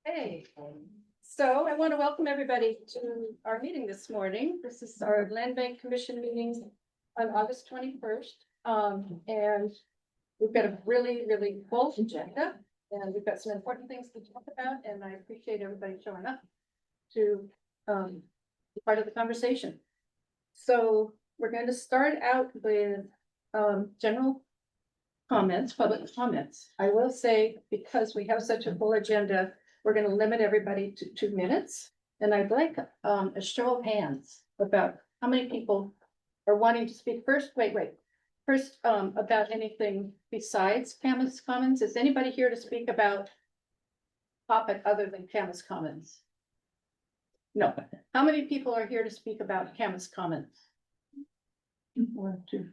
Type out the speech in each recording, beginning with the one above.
Hey, so I want to welcome everybody to our meeting this morning. This is our Land Bank Commission meetings on August 21st. And we've got a really full agenda, and we've got some important things to talk about, and I appreciate everybody showing up to be part of the conversation. So we're going to start out with general comments, public comments. I will say, because we have such a full agenda, we're going to limit everybody to 2 minutes. And I'd like a show of hands about how many people are wanting to speak first. Wait. First, about anything besides Camas Commons. Is anybody here to speak about topic other than Camas Commons? No. How many people are here to speak about Camas Commons? 1, 2.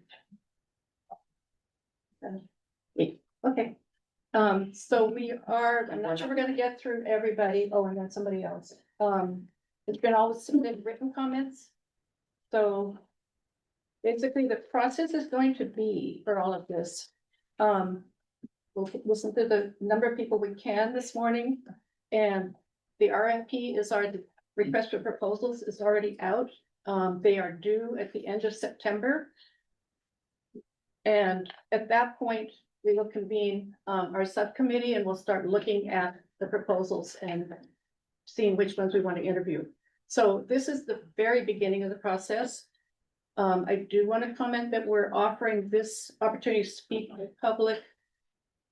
Okay. So I'm not sure we're gonna get through everybody. Oh, and then somebody else. It's been all submitted written comments. So basically, the process is going to be for all of this. We'll listen to the number of people we can this morning, and the RFP is the request for proposals is already out. They are due at the end of September. And at that point, we will convene our subcommittee, and we'll start looking at the proposals and seeing which ones we want to interview. So this is the very beginning of the process. I do want to comment that we're offering this opportunity to speak to the public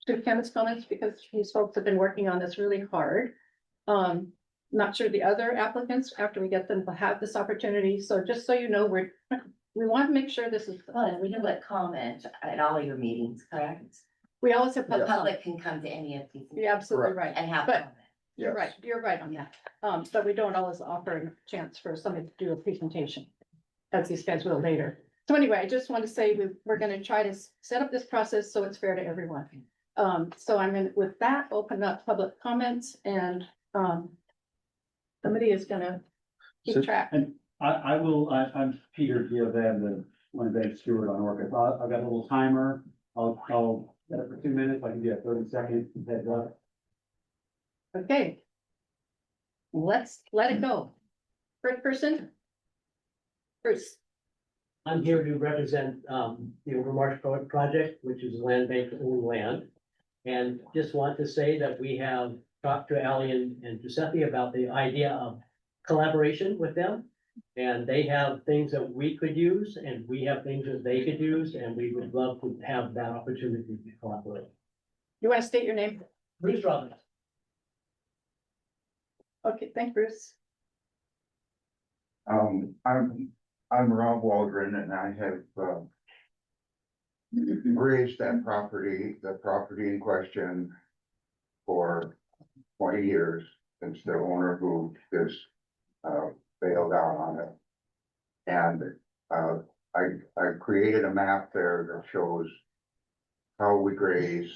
to Camas Commons because these folks have been working on this really hard. Not sure the other applicants, after we get them, will have this opportunity. So just so you know, we want to make sure this is. Well, we know what comment at all your meetings, correct? We always have The public. public can come to any of these. You're absolutely right. And have But- comment. You're right. You're right on that. But we don't always offer a chance for somebody to do a presentation, as these guys will later. So anyway, I just want to say we're going to try to set up this process so it's fair to everyone. So I'm going to, with that, open up public comments, and somebody is going to keep track. And I'm Peter Giovan, the Land Bank steward on Orchid. I've got a little timer. I'll set it for 2 minutes. I can do a 30-second heads up. Okay. Let's let it go. First person. Bruce. I'm here to represent the Overmarsh project, which is land bank owned land. And just want to say that we have talked to Ally and Giuseppe about the idea of collaboration with them. And they have things that we could use, and we have things that they could use, and we would love to have that opportunity to collaborate. You want to state your name? Bruce Robbins. Okay, thanks, Bruce. I'm Rob Waldron, and I have raised that property, the property in question, for 20 years since the owner who is bailed out on it. And I created a map there that shows how we graze.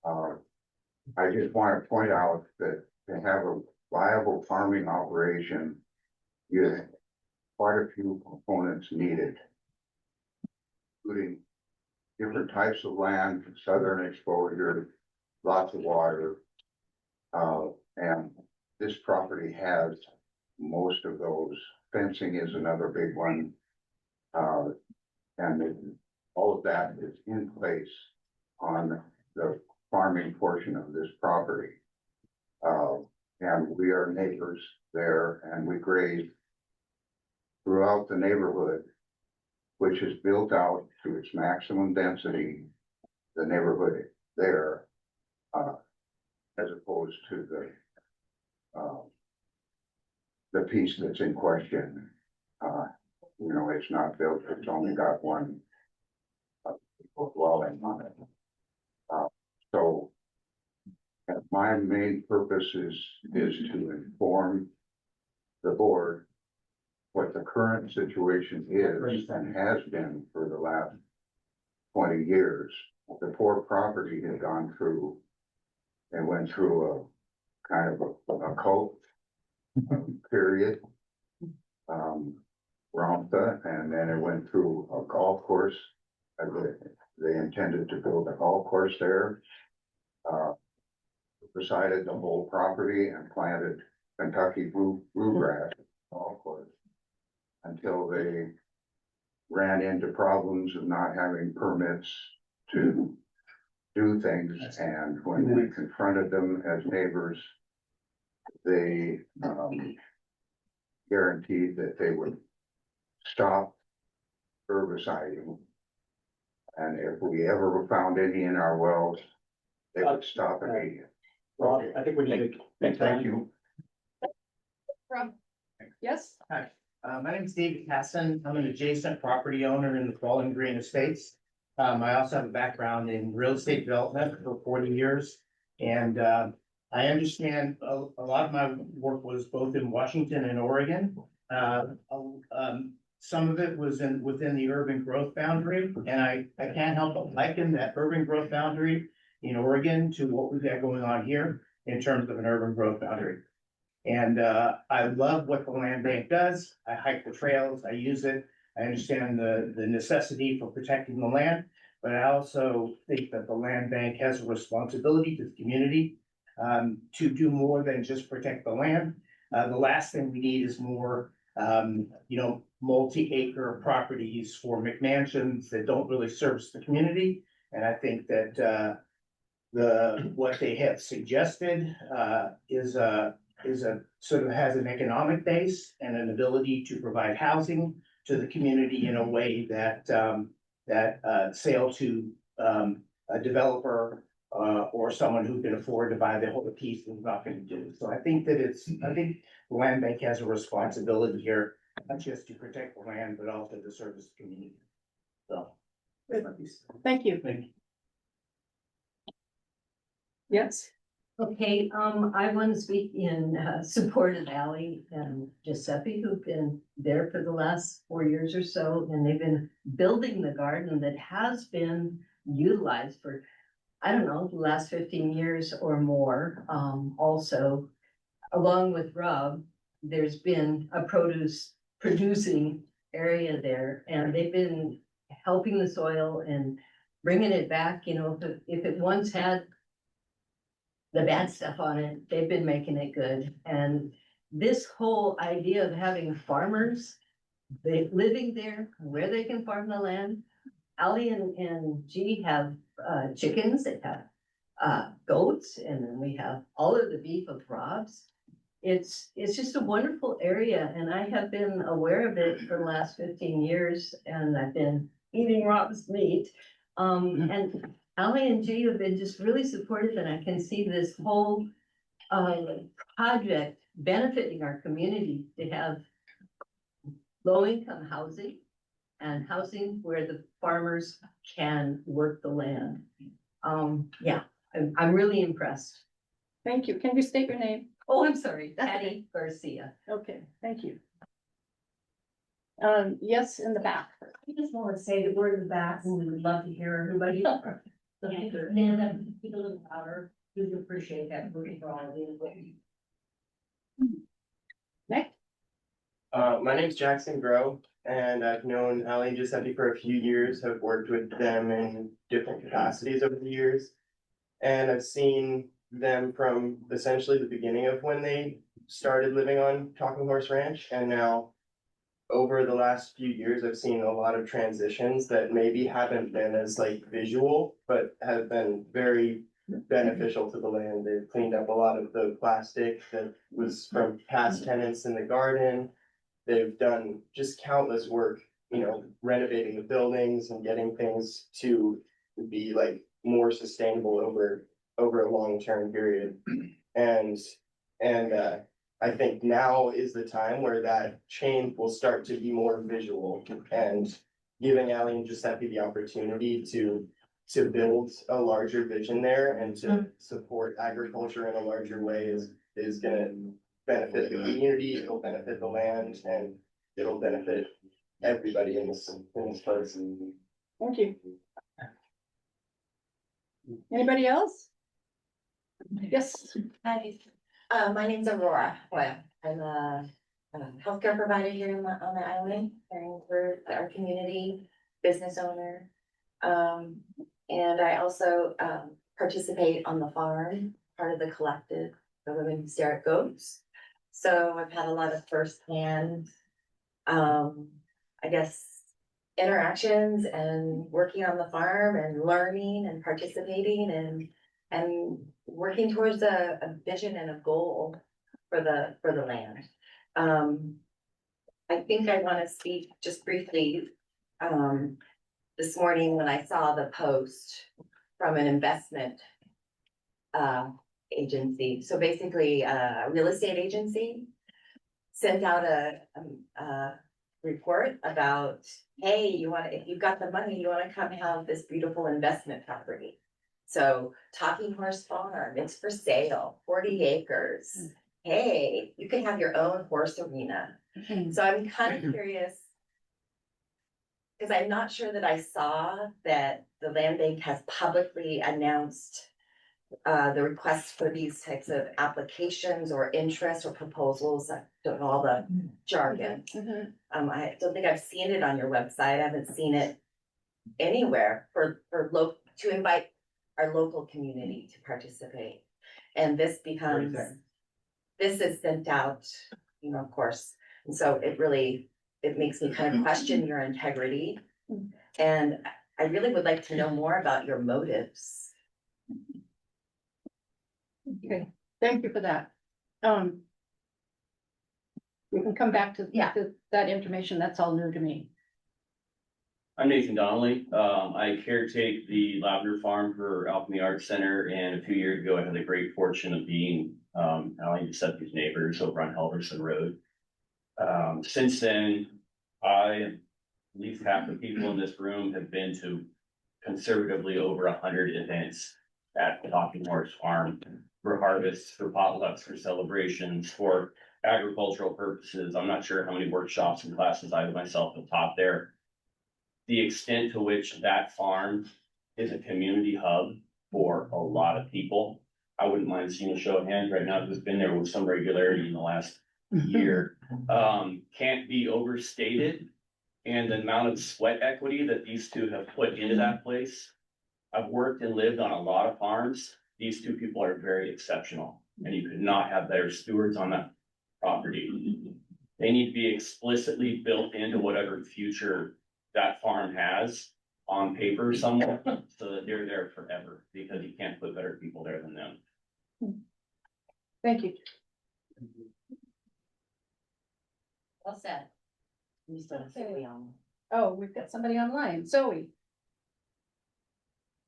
I just want to point out that to have a viable farming operation, you have quite a few components needed, including different types of land, southern exposure, lots of water. And this property has most of those. Fencing is another big one. And all of that is in place on the farming portion of this property. And we are neighbors there, and we graze throughout the neighborhood, which is built out to its maximum density, the neighborhood there, as opposed to the piece that's in question. You know, it's not built, it's only got one people dwelling on it. So my main purpose is to inform the board what the current situation is and has been for the last 20 years. The poor property had gone through, it went through a kind of a cult period, Ramtha, and then it went through a golf course. They intended to build a golf course there. decided the whole property and planted Kentucky bluegrass golf course until they ran into problems of not having permits to do things, and when we confronted them as neighbors, they guaranteed that they would stop herbiciding. And if we ever found any in our wells, they would stop immediately. Rob, I think we need to. Thank you. Rob? Yes? My name is David Casson. I'm an adjacent property owner in the Bowling Green Estates. I also have a background in real estate development for 40 years. And I understand a lot of my work was both in Washington and Oregon. Some of it was within the urban growth boundary, and I can't help but liken that urban growth boundary in Oregon to what we've got going on here in terms of an urban growth boundary. And I love what the land bank does. I hike the trails, I use it. I understand the necessity for protecting the land, but I also think that the land bank has a responsibility to the community to do more than just protect the land. The last thing we need is more, multi-acre properties for McMansions that don't really service the community. And I think that what they have suggested is a sort of has an economic base and an ability to provide housing to the community in a way that sale to a developer or someone who can afford to buy the whole piece is not going to do. So I think the land bank has a responsibility here, not just to protect the land, but also to service the community. So. Thank you. Thank you. Yes? Okay, I want to speak in support of Ally and Giuseppe, who've been there for the last 4 years or so, and they've been building the garden that has been utilized for, I don't know, the last 15 years or more. Also, along with Rob, there's been a producing area there, and they've been helping the soil and bringing it back. You know, if it once had the bad stuff on it, they've been making it good. And this whole idea of having farmers, living there where they can farm the land. Ali and G have chickens, they have goats, and then we have all of the beef of Rob's. It's just a wonderful area, and I have been aware of it for the last 15 years, and I've been eating Rob's meat. And Ali and G have been just really supportive, and I can see this whole project benefiting our community to have low-income housing and housing where the farmers can work the land. Yeah, I'm really impressed. Thank you. Can you state your name? Oh, I'm sorry, Patty Garcia. Okay, thank you. Yes, in the back. I just want to say that we're in the back and we would love to hear everybody. Stand up, speak a little louder. We would appreciate that for all of you. Next. My name's Jackson Grow, and I've known Ali and Giuseppe for a few years, have worked with them in different capacities over the years. And I've seen them from essentially the beginning of when they started living on Talking Horse Ranch, and now over the last few years, I've seen a lot of transitions that maybe haven't been as visual, but have been very beneficial to the land. They've cleaned up a lot of the plastic that was from past tenants in the garden. They've done just countless work, renovating the buildings and getting things to be more sustainable over a long-term period. And I think now is the time where that change will start to be more visual, and giving Ali and Giuseppe the opportunity to build a larger vision there and to support agriculture in a larger way is gonna benefit the community, it'll benefit the land, and it'll benefit everybody in this place. Thank you. Anybody else? Yes. Hi, my name's Aurora. Well, I'm a healthcare provider here on the island, caring for our community, business owner. And I also participate on the farm part of the collective, the Women Who Stare at Goats. So I've had a lot of firsthand, I guess, interactions and working on the farm and learning and participating and working towards a vision and a goal for the land. I think I want to speak just briefly, this morning when I saw the post from an investment agency. So basically, a real estate agency sent out a report about, hey, if you've got the money, you wanna come have this beautiful investment property. So Talking Horse Farm, it's for sale, 40 acres. Hey, you can have your own horse arena. So I'm kind of curious. Cause I'm not sure that I saw that the land bank has publicly announced the request for these types of applications or interest or proposals. I don't know all the jargon. I don't think I've seen it on your website. I haven't seen it anywhere to invite our local community to participate. And this is sent out, of course. And so it makes me kind of question your integrity. And I really would like to know more about your motives. Okay, thank you for that. We can come back to that information. That's all new to me. I'm Nathan Donnelly. I caretake the Lavender Farm for Alchemy Arts Center, and a few years ago, I had the great fortune of being Alan Giuseppe's neighbors over on Helverson Road. Since then, at least half the people in this room have been to conservatively over 100 events at Talking Horse Farm for harvests, for potlucks, for celebrations, for agricultural purposes. I'm not sure how many workshops and classes I myself have taught there. The extent to which that farm is a community hub for a lot of people. I wouldn't mind seeing a show of hands right now who's been there with some regularity in the last year. Can't be overstated. And the amount of sweat equity that these two have put into that place. I've worked and lived on a lot of farms. These two people are very exceptional, and you could not have better stewards on that property. They need to be explicitly built into whatever future that farm has on paper somewhere, so that they're there forever, because you can't put better people there than them. Thank you. Well said. You still have Zoe on. Oh, we've got somebody online. Zoe.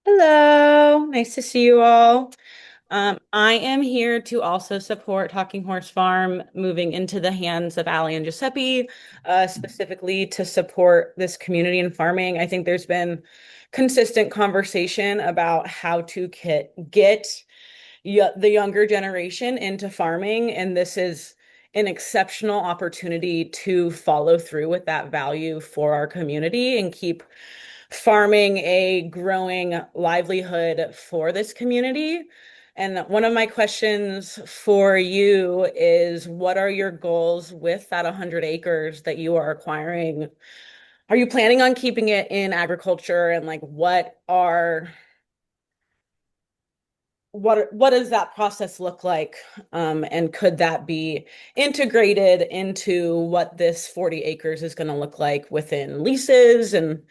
Hello, nice to see you all. I am here to also support Talking Horse Farm moving into the hands of Ali and Giuseppe, specifically to support this community and farming. I think there's been consistent conversation about how to get the younger generation into farming, and this is an exceptional opportunity to follow through with that value for our community and keep farming a growing livelihood for this community. And one of my questions for you is, what are your goals with that 100 acres that you are acquiring? Are you planning on keeping it in agriculture, and like what does that process look like? And could that be integrated into what this 40 acres is going to look like within leases, and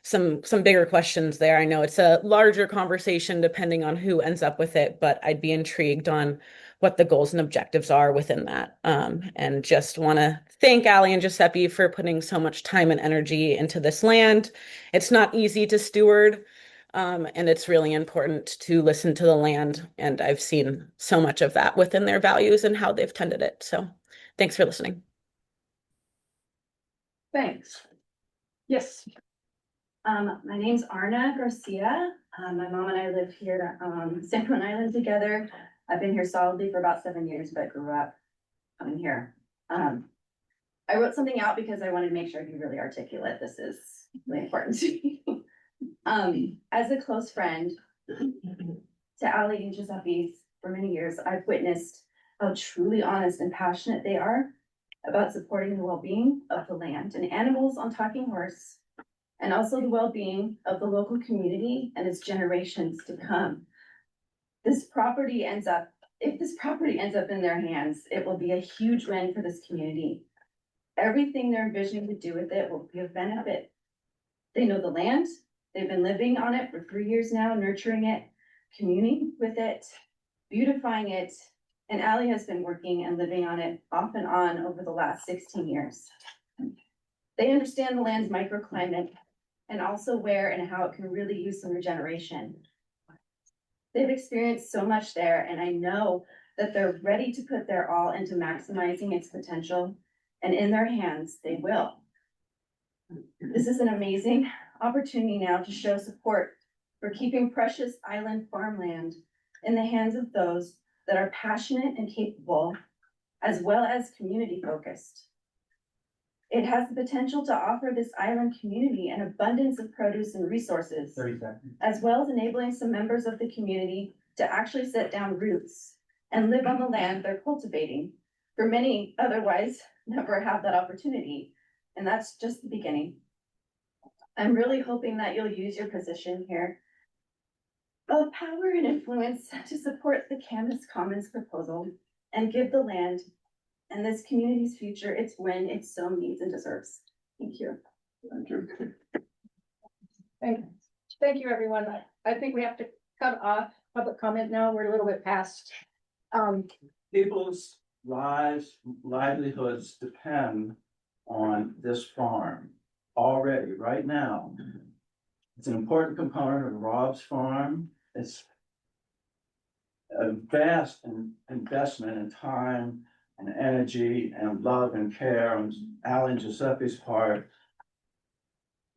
some bigger questions there. I know it's a larger conversation depending on who ends up with it, but I'd be intrigued on what the goals and objectives are within that. And just want to thank Ali and Giuseppe for putting so much time and energy into this land. It's not easy to steward, and it's really important to listen to the land. And I've seen so much of that within their values and how they've tended it. So thanks for listening. Thanks. Yes. My name's Arna Garcia. My mom and I live here on San Juan Island together. I've been here solidly for about 7 years, but grew up coming here. I wrote something out because I wanted to make sure I could really articulate. This is really important to me. As a close friend to Ali and Giuseppe's for many years, I've witnessed how truly honest and passionate they are about supporting the well-being of the land and animals on Talking Horse, and also the well-being of the local community and its generations to come. this property ends up, if this property ends up in their hands, it will be a huge win for this community. Everything they're envisioning to do with it will be a benefit. They know the land, they've been living on it for 3 years now, nurturing it, communing with it, beautifying it. And Ally has been working and living on it off and on over the last 16 years. They understand the land's microclimate and also where and how it can really use some regeneration. They've experienced so much there, and I know that they're ready to put their all into maximizing its potential, and in their hands, they will. This is an amazing opportunity now to show support for keeping precious island farmland in the hands of those that are passionate and capable, as well as community focused. It has the potential to offer this island community an abundance of produce and resources, 30 seconds. as well as enabling some members of the community to actually set down roots and live on the land they're cultivating. For many otherwise never have that opportunity, and that's just the beginning. I'm really hoping that you'll use your position here of power and influence to support the Camas Commons proposal and give the land and this community's future its win it so needs and deserves. Thank you. Thank you. Thank you, everyone. I think we have to cut off public comment now. We're a little bit past. People's lives, livelihoods depend on this farm already, right now. It's an important component of Rob's farm. It's a vast investment in time and energy and love and care on Ally and Giuseppe's part.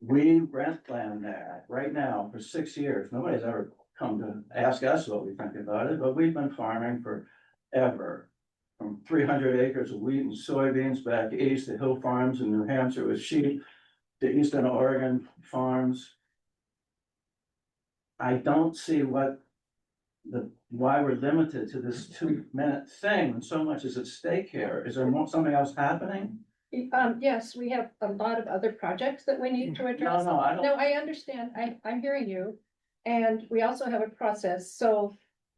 We rent land there right now for 6 years. Nobody's ever come to ask us what we think about it, but we've been farming forever. From 300 acres of wheat and soybeans back east to hill farms in New Hampshire with sheep, to Eastern Oregon farms. I don't see why we're limited to this 2-minute thing when so much is at stake here. Is there something else happening? Yes, we have a lot of other projects that we need to address. No, I don't. No, I understand. I'm hearing you. And we also have a process. So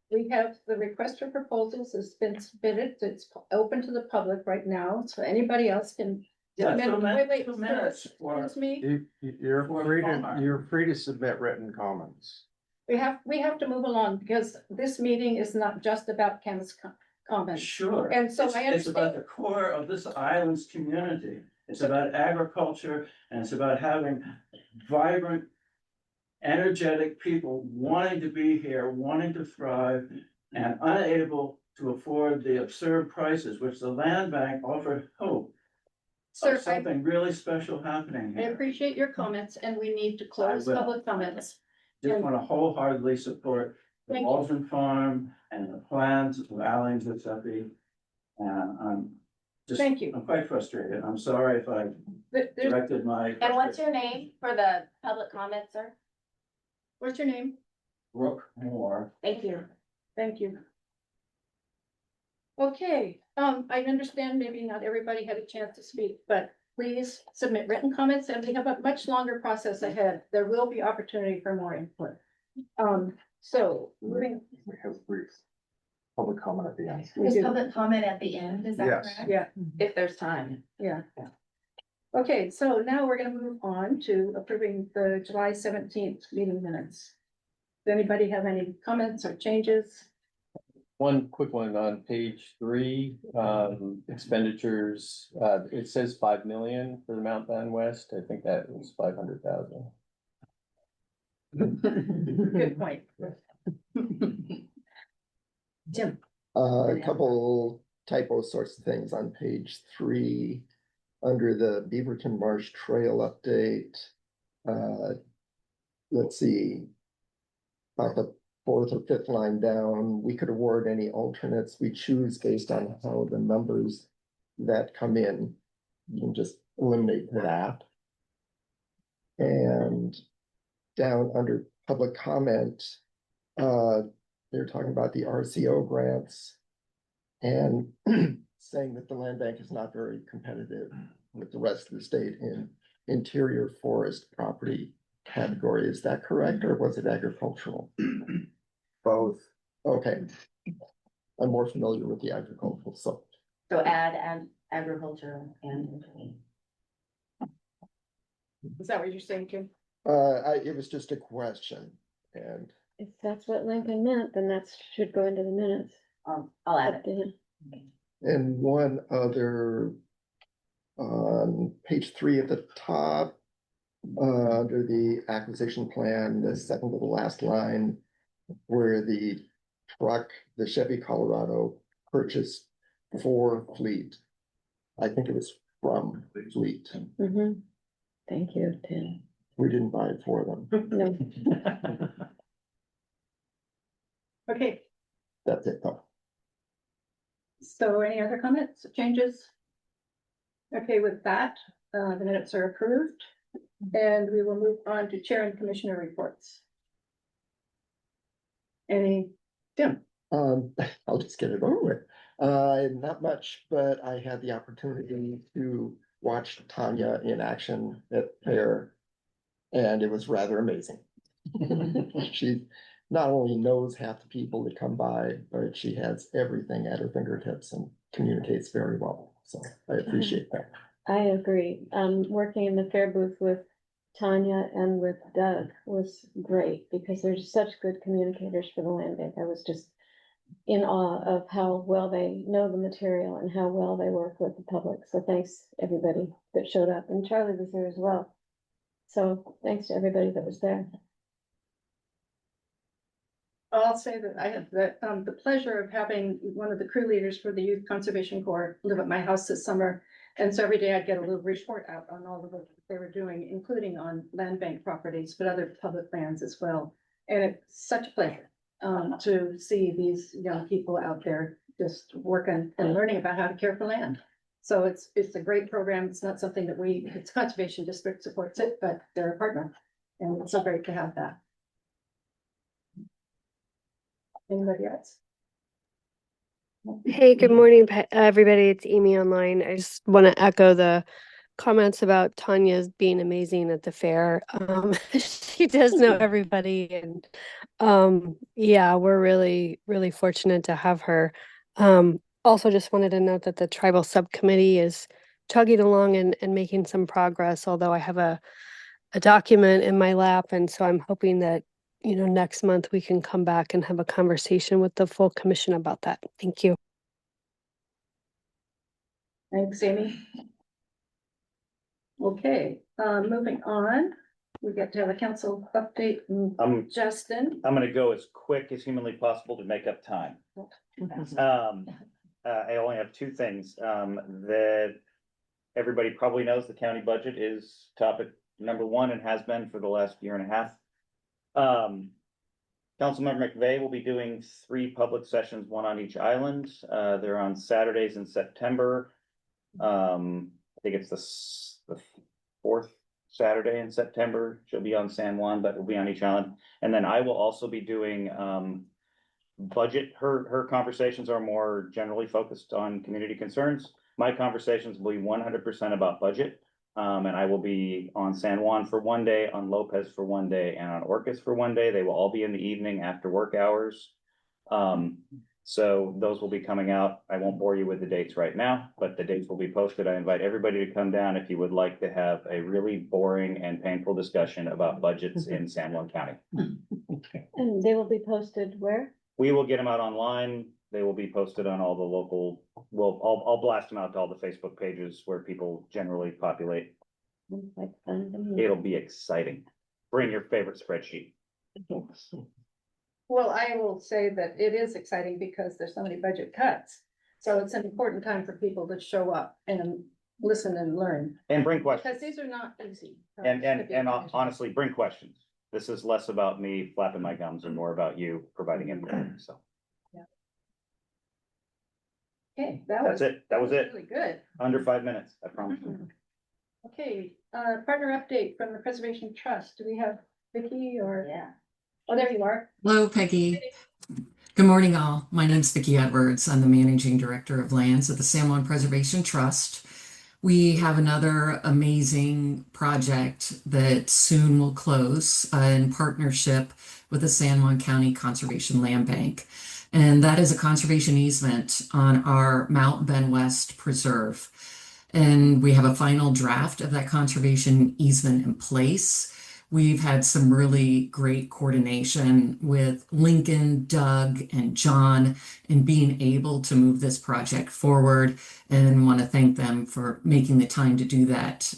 we have the request for proposals has been submitted. It's open to the public right now. So anybody else can. Yeah, Wait, 2 minutes. Excuse me. You're free to submit written comments. We have to move along because this meeting is not just about Camas Commons. Sure. And so I It's about understand. the core of this island's community. It's about agriculture and it's about having vibrant, energetic people wanting to be here, wanting to thrive, and unable to afford the absurd prices, which the land bank offered hope Sir, of something really special happening I here. appreciate your comments and we need to close will. public comments. Just want to wholeheartedly support the Thank you. Walden Farm and the plans of Ally and Giuseppe. And Thank you. I'm quite frustrated. I'm sorry if I There's, directed my. And what's your name for the public comment, sir? what's your name? Brooke Moore. Thank you. Thank you. Okay, I understand maybe not everybody had a chance to speak, but please submit written comments and we have a much longer process ahead. There will be opportunity for more input. So moving. We have brief public comment at the end. we do. public comment at the end, is Yes. Yeah, If there's time. yeah. Okay, so now we're gonna move on to approving the July 17th meeting minutes. Does anybody have any comments or changes? One quick one on page 3, expenditures, it says 5 million for the Mount Van West. I think that was 500,000. Good point. Jim. A couple typo sorts of things on page 3, under the Beaverton Marsh Trail update. Let's see. About the 4th or 5th line down, we could award any alternates we choose based on how the numbers that come in. You can just eliminate that. And down under public comment, they're talking about the RCO grants and saying that the land bank is not very competitive with the rest of the state in interior forest property category. Is that correct, or was it agricultural? Both. Okay. I'm more familiar with the agricultural, so. So add and agriculture and. Is that what you're saying, Kim? It was just a question, and If that's what Lincoln meant, then that should go into the minutes. I'll add Up it. to him. and one other. On page 3 at the top. Under the acquisition plan, the second to the last line. Where the truck, the Chevy Colorado purchased for Fleet. I think it was from Fleet. Mhm. Thank you, Tim. We didn't buy it for them. No, Okay, That's it though. so any other comments, changes? Okay, with that, the minutes are approved. And we will move on to chair and commissioner reports. Any, Tim? I'll just get it over with. Not much, but I had the opportunity to watch Tanya in action at fair. And it was rather amazing. She not only knows half the people that come by, but she has everything at her fingertips and communicates very well. So I appreciate that. I agree. Working in the fair booth with Tanya and with Doug was great because they're such good communicators for the land bank. I was just in awe of how well they know the material and how well they work with the public. So thanks everybody that showed up, and Charlie was there as well. So thanks to everybody that was there. I'll say that I had the pleasure of having one of the crew leaders for the Youth Conservation Corps live at my house this summer. And so every day I'd get a little report out on all the work that they were doing, including on land bank properties, but other public lands as well. And it's such a pleasure to see these young people out there just working and learning about how to care for land. So it's a great program. It's not something that it's Conservation District supports it, but they're a partner. And it's so great to have that. Anybody else? Hey, good morning, everybody. It's Amy online. I just want to echo the comments about Tanya's being amazing at the fair. She does know everybody, and yeah, we're really, really fortunate to have her. Also, just wanted to note that the tribal subcommittee is chugging along and making some progress, although I have a document in my lap, and so I'm hoping that next month we can come back and have a conversation with the full commission about that. Thank you. Thanks, Amy. Okay, moving on, we get to have a council update from Justin. I'm gonna go as quick as humanly possible to make up time. I only have 2 things, that everybody probably knows the county budget is topic number 1 and has been for the last year and a half. Councilmember McVeigh will be doing 3 public sessions, 1 on each island. They're on Saturdays in September. I think it's the 4th Saturday in September. She'll be on San Juan, but will be on each island. And then I will also be doing budget. Her conversations are more generally focused on community concerns. My conversations will be 100% about budget. And I will be on San Juan for 1 day, on Lopez for 1 day, and on Orcas for 1 day. They will all be in the evening after work hours. So those will be coming out. I won't bore you with the dates right now, but the dates will be posted. I invite everybody to come down if you would like to have a really boring and painful discussion about budgets in San Juan County. And they will be posted where? We will get them out online. They will be posted on all the local, I'll blast them out to all the Facebook pages where people generally populate. It'll be exciting. Bring your favorite spreadsheet. Well, I will say that it is exciting because there's so many budget cuts. So it's an important time for people to show up and listen and learn. And bring questions. Because these are not easy. And honestly, bring questions. This is less about me flapping my gums and more about you providing input, so. Okay, That's it. That was it. Really good. Under 5 minutes, I promise. Okay, partner update from the Preservation Trust. Do we have Vicky or? Yeah. Oh, there you are. Hello, Peggy. Good morning, all. My name's Vicki Edwards. I'm the Managing Director of Lands at the San Juan Preservation Trust. We have another amazing project that soon will close in partnership with the San Juan County Conservation Land Bank. And that is a conservation easement on our Mount Ben West Preserve. And we have a final draft of that conservation easement in place. We've had some really great coordination with Lincoln, Doug, and John in being able to move this project forward, and want to thank them for making the time to do that.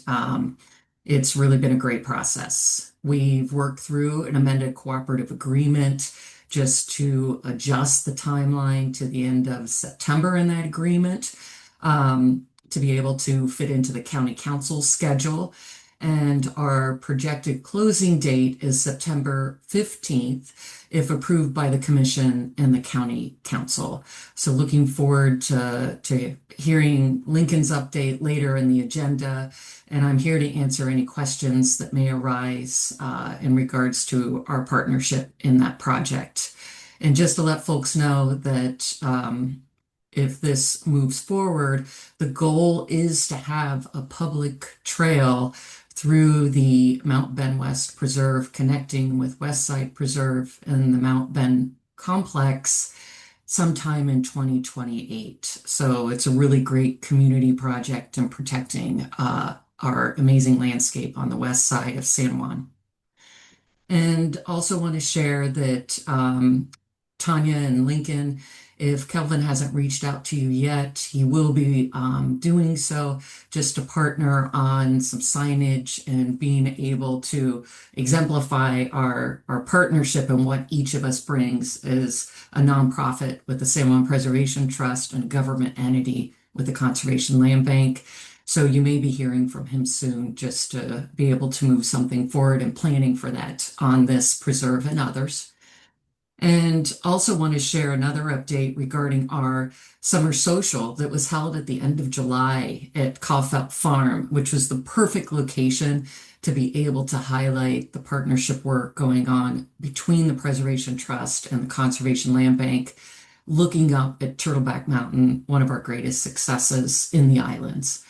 It's really been a great process. We've worked through an amended cooperative agreement just to adjust the timeline to the end of September in that agreement, to be able to fit into the county council schedule. And our projected closing date is September 15th, if approved by the commission and the county council. So looking forward to hearing Lincoln's update later in the agenda. And I'm here to answer any questions that may arise in regards to our partnership in that project. And just to let folks know that if this moves forward, the goal is to have a public trail through the Mount Ben West Preserve, connecting with Westside Preserve and the Mount Ben complex sometime in 2028. So it's a really great community project in protecting our amazing landscape on the west side of San Juan. And also want to share that Tanya and Lincoln, if Kelvin hasn't reached out to you yet, he will be doing so, just to partner on some signage and being able to exemplify our partnership and what each of us brings as a nonprofit with the San Juan Preservation Trust and a government entity with the Conservation Land Bank. So you may be hearing from him soon, just to be able to move something forward and planning for that on this preserve and others. And also want to share another update regarding our summer social that was held at the end of July at Caulfield Farm, which was the perfect location to be able to highlight the partnership work going on between the Preservation Trust and the Conservation Land Bank, looking up at Turtleback Mountain, one of our greatest successes in the islands.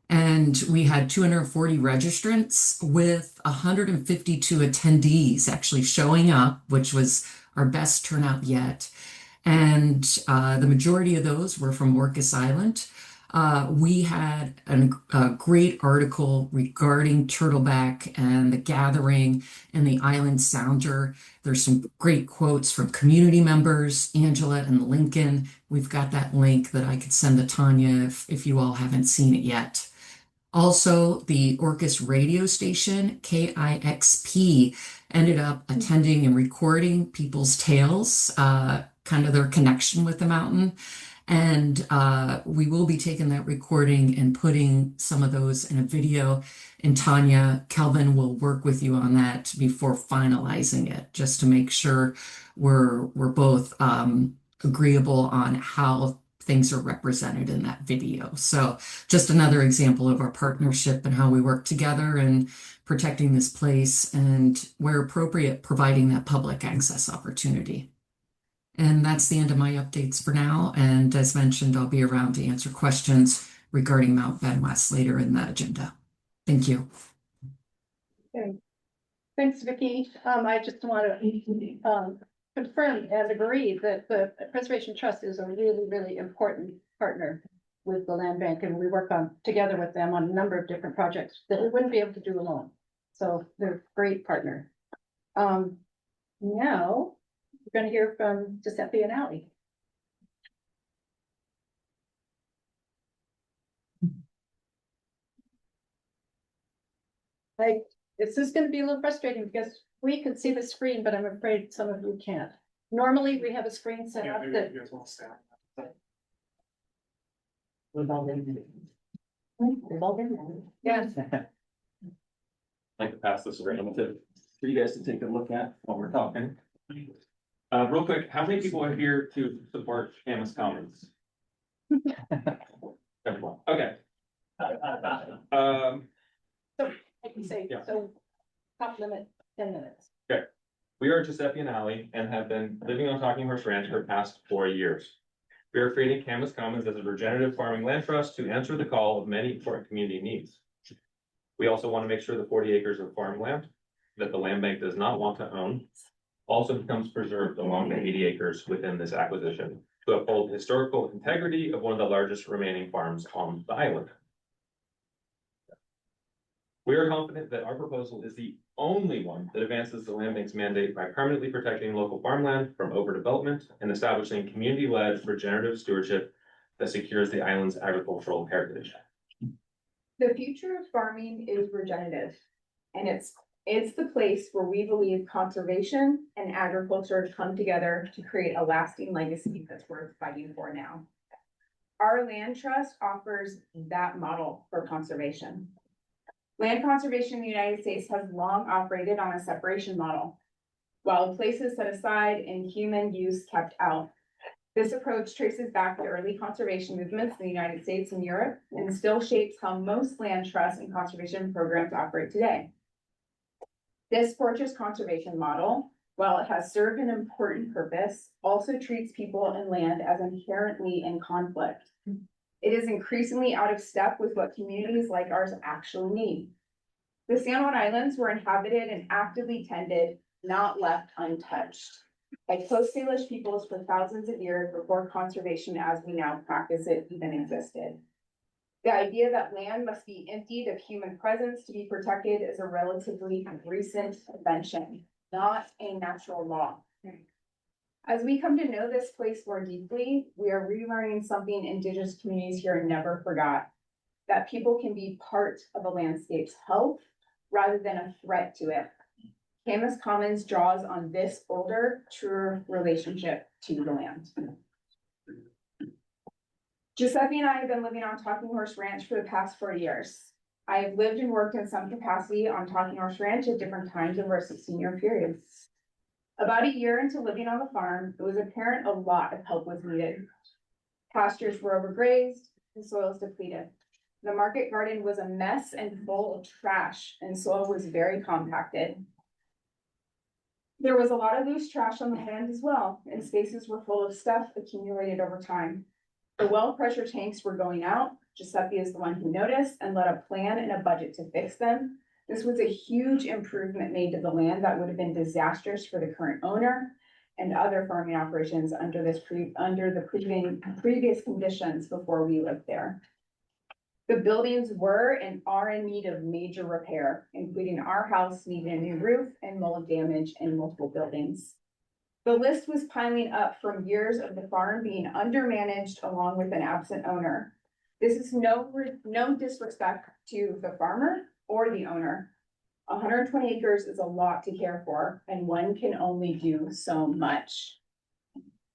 And we had 240 registrants with 152 attendees actually showing up, which was our best turnout yet. And the majority of those were from Orcas Island. We had a great article regarding Turtleback and the gathering and the Island Sounder. There's some great quotes from community members, Angela and Lincoln. We've got that link that I could send to Tanya if you all haven't seen it yet. Also, the Orcas radio station, KIXP, ended up attending and recording people's tales, kind of their connection with the mountain. And we will be taking that recording and putting some of those in a video. And Tanya, Kelvin will work with you on that before finalizing it, just to make sure we're both agreeable on how things are represented in that video. So just another example of our partnership and how we work together and protecting this place, and where appropriate, providing that public access opportunity. And that's the end of my updates for now. And as mentioned, I'll be around to answer questions regarding Mount Ben West later in the agenda. Thank you. Okay. Thanks, Vicki. I just want to confirm and agree that the Preservation Trust is a really, really important partner with the land bank, and we work together with them on a number of different projects that we wouldn't be able to do alone. So they're a great partner. Now we're going to hear from Giuseppe and Ali. This is going to be a little frustrating because we can see the screen, but I'm afraid some of you can't. Normally, we have a screen set up that. Yes. I'd like to pass this around for you guys to take a look at while we're talking. Real quick, how many people are here to support Camas Commons? Everyone. Okay. So I can say, so top limit 10 minutes. Okay. We are Giuseppe and Ali and have been living on Talking Horse Ranch for the past 4 years. We are creating Camas Commons as a regenerative farming land trust to answer the call of many important community needs. We also want to make sure the 40 acres of farmland that the land bank does not want to own also becomes preserved along the 80 acres within this acquisition to uphold historical integrity of one of the largest remaining farms on the island. We are confident that our proposal is the only one that advances the land bank's mandate by permanently protecting local farmland from overdevelopment and establishing community-led regenerative stewardship that secures the island's agricultural heritage. The future of farming is regenerative, and it's the place where we believe conservation and agriculture come together to create a lasting legacy that's worth fighting for now. Our land trust offers that model for conservation. Land conservation in the United States has long operated on a separation model, while places set aside and human use kept out. This approach traces back to early conservation movements in the United States and Europe, and still shapes how most land trusts and conservation programs operate today. This fortress conservation model, while it has served an important purpose, also treats people and land as inherently in conflict. It is increasingly out of step with what communities like ours actually need. The San Juan Islands were inhabited and actively tended, not left untouched, by Coast Salish peoples for thousands of years before conservation as we now practice it even existed. The idea that land must be emptied of human presence to be protected is a relatively recent invention, not a natural law. As we come to know this place more deeply, we are relearning something Indigenous communities here never forgot, that people can be part of a landscape's health rather than a threat to it. Camas Commons draws on this older, truer relationship to the land. Giuseppe and I have been living on Talking Horse Ranch for the past 4 years. I have lived and worked in some capacity on Talking Horse Ranch at different times over a 16-year period. About a year into living on the farm, it was apparent a lot of help was needed. Pastures were overgrazed and soils depleted. The market garden was a mess and full of trash, and soil was very compacted. There was a lot of loose trash on the land as well, and spaces were full of stuff accumulated over time. The well pressure tanks were going out. Giuseppe is the one who noticed and led a plan and a budget to fix them. This was a huge improvement made to the land that would have been disastrous for the current owner and other farming operations under the previous conditions before we lived there. The buildings were and are in need of major repair, including our house needing a new roof and mold damage in multiple buildings. The list was piling up from years of the farm being undermanaged along with an absent owner. This is no disrespect to the farmer or the owner. 120 acres is a lot to care for, and one can only do so much.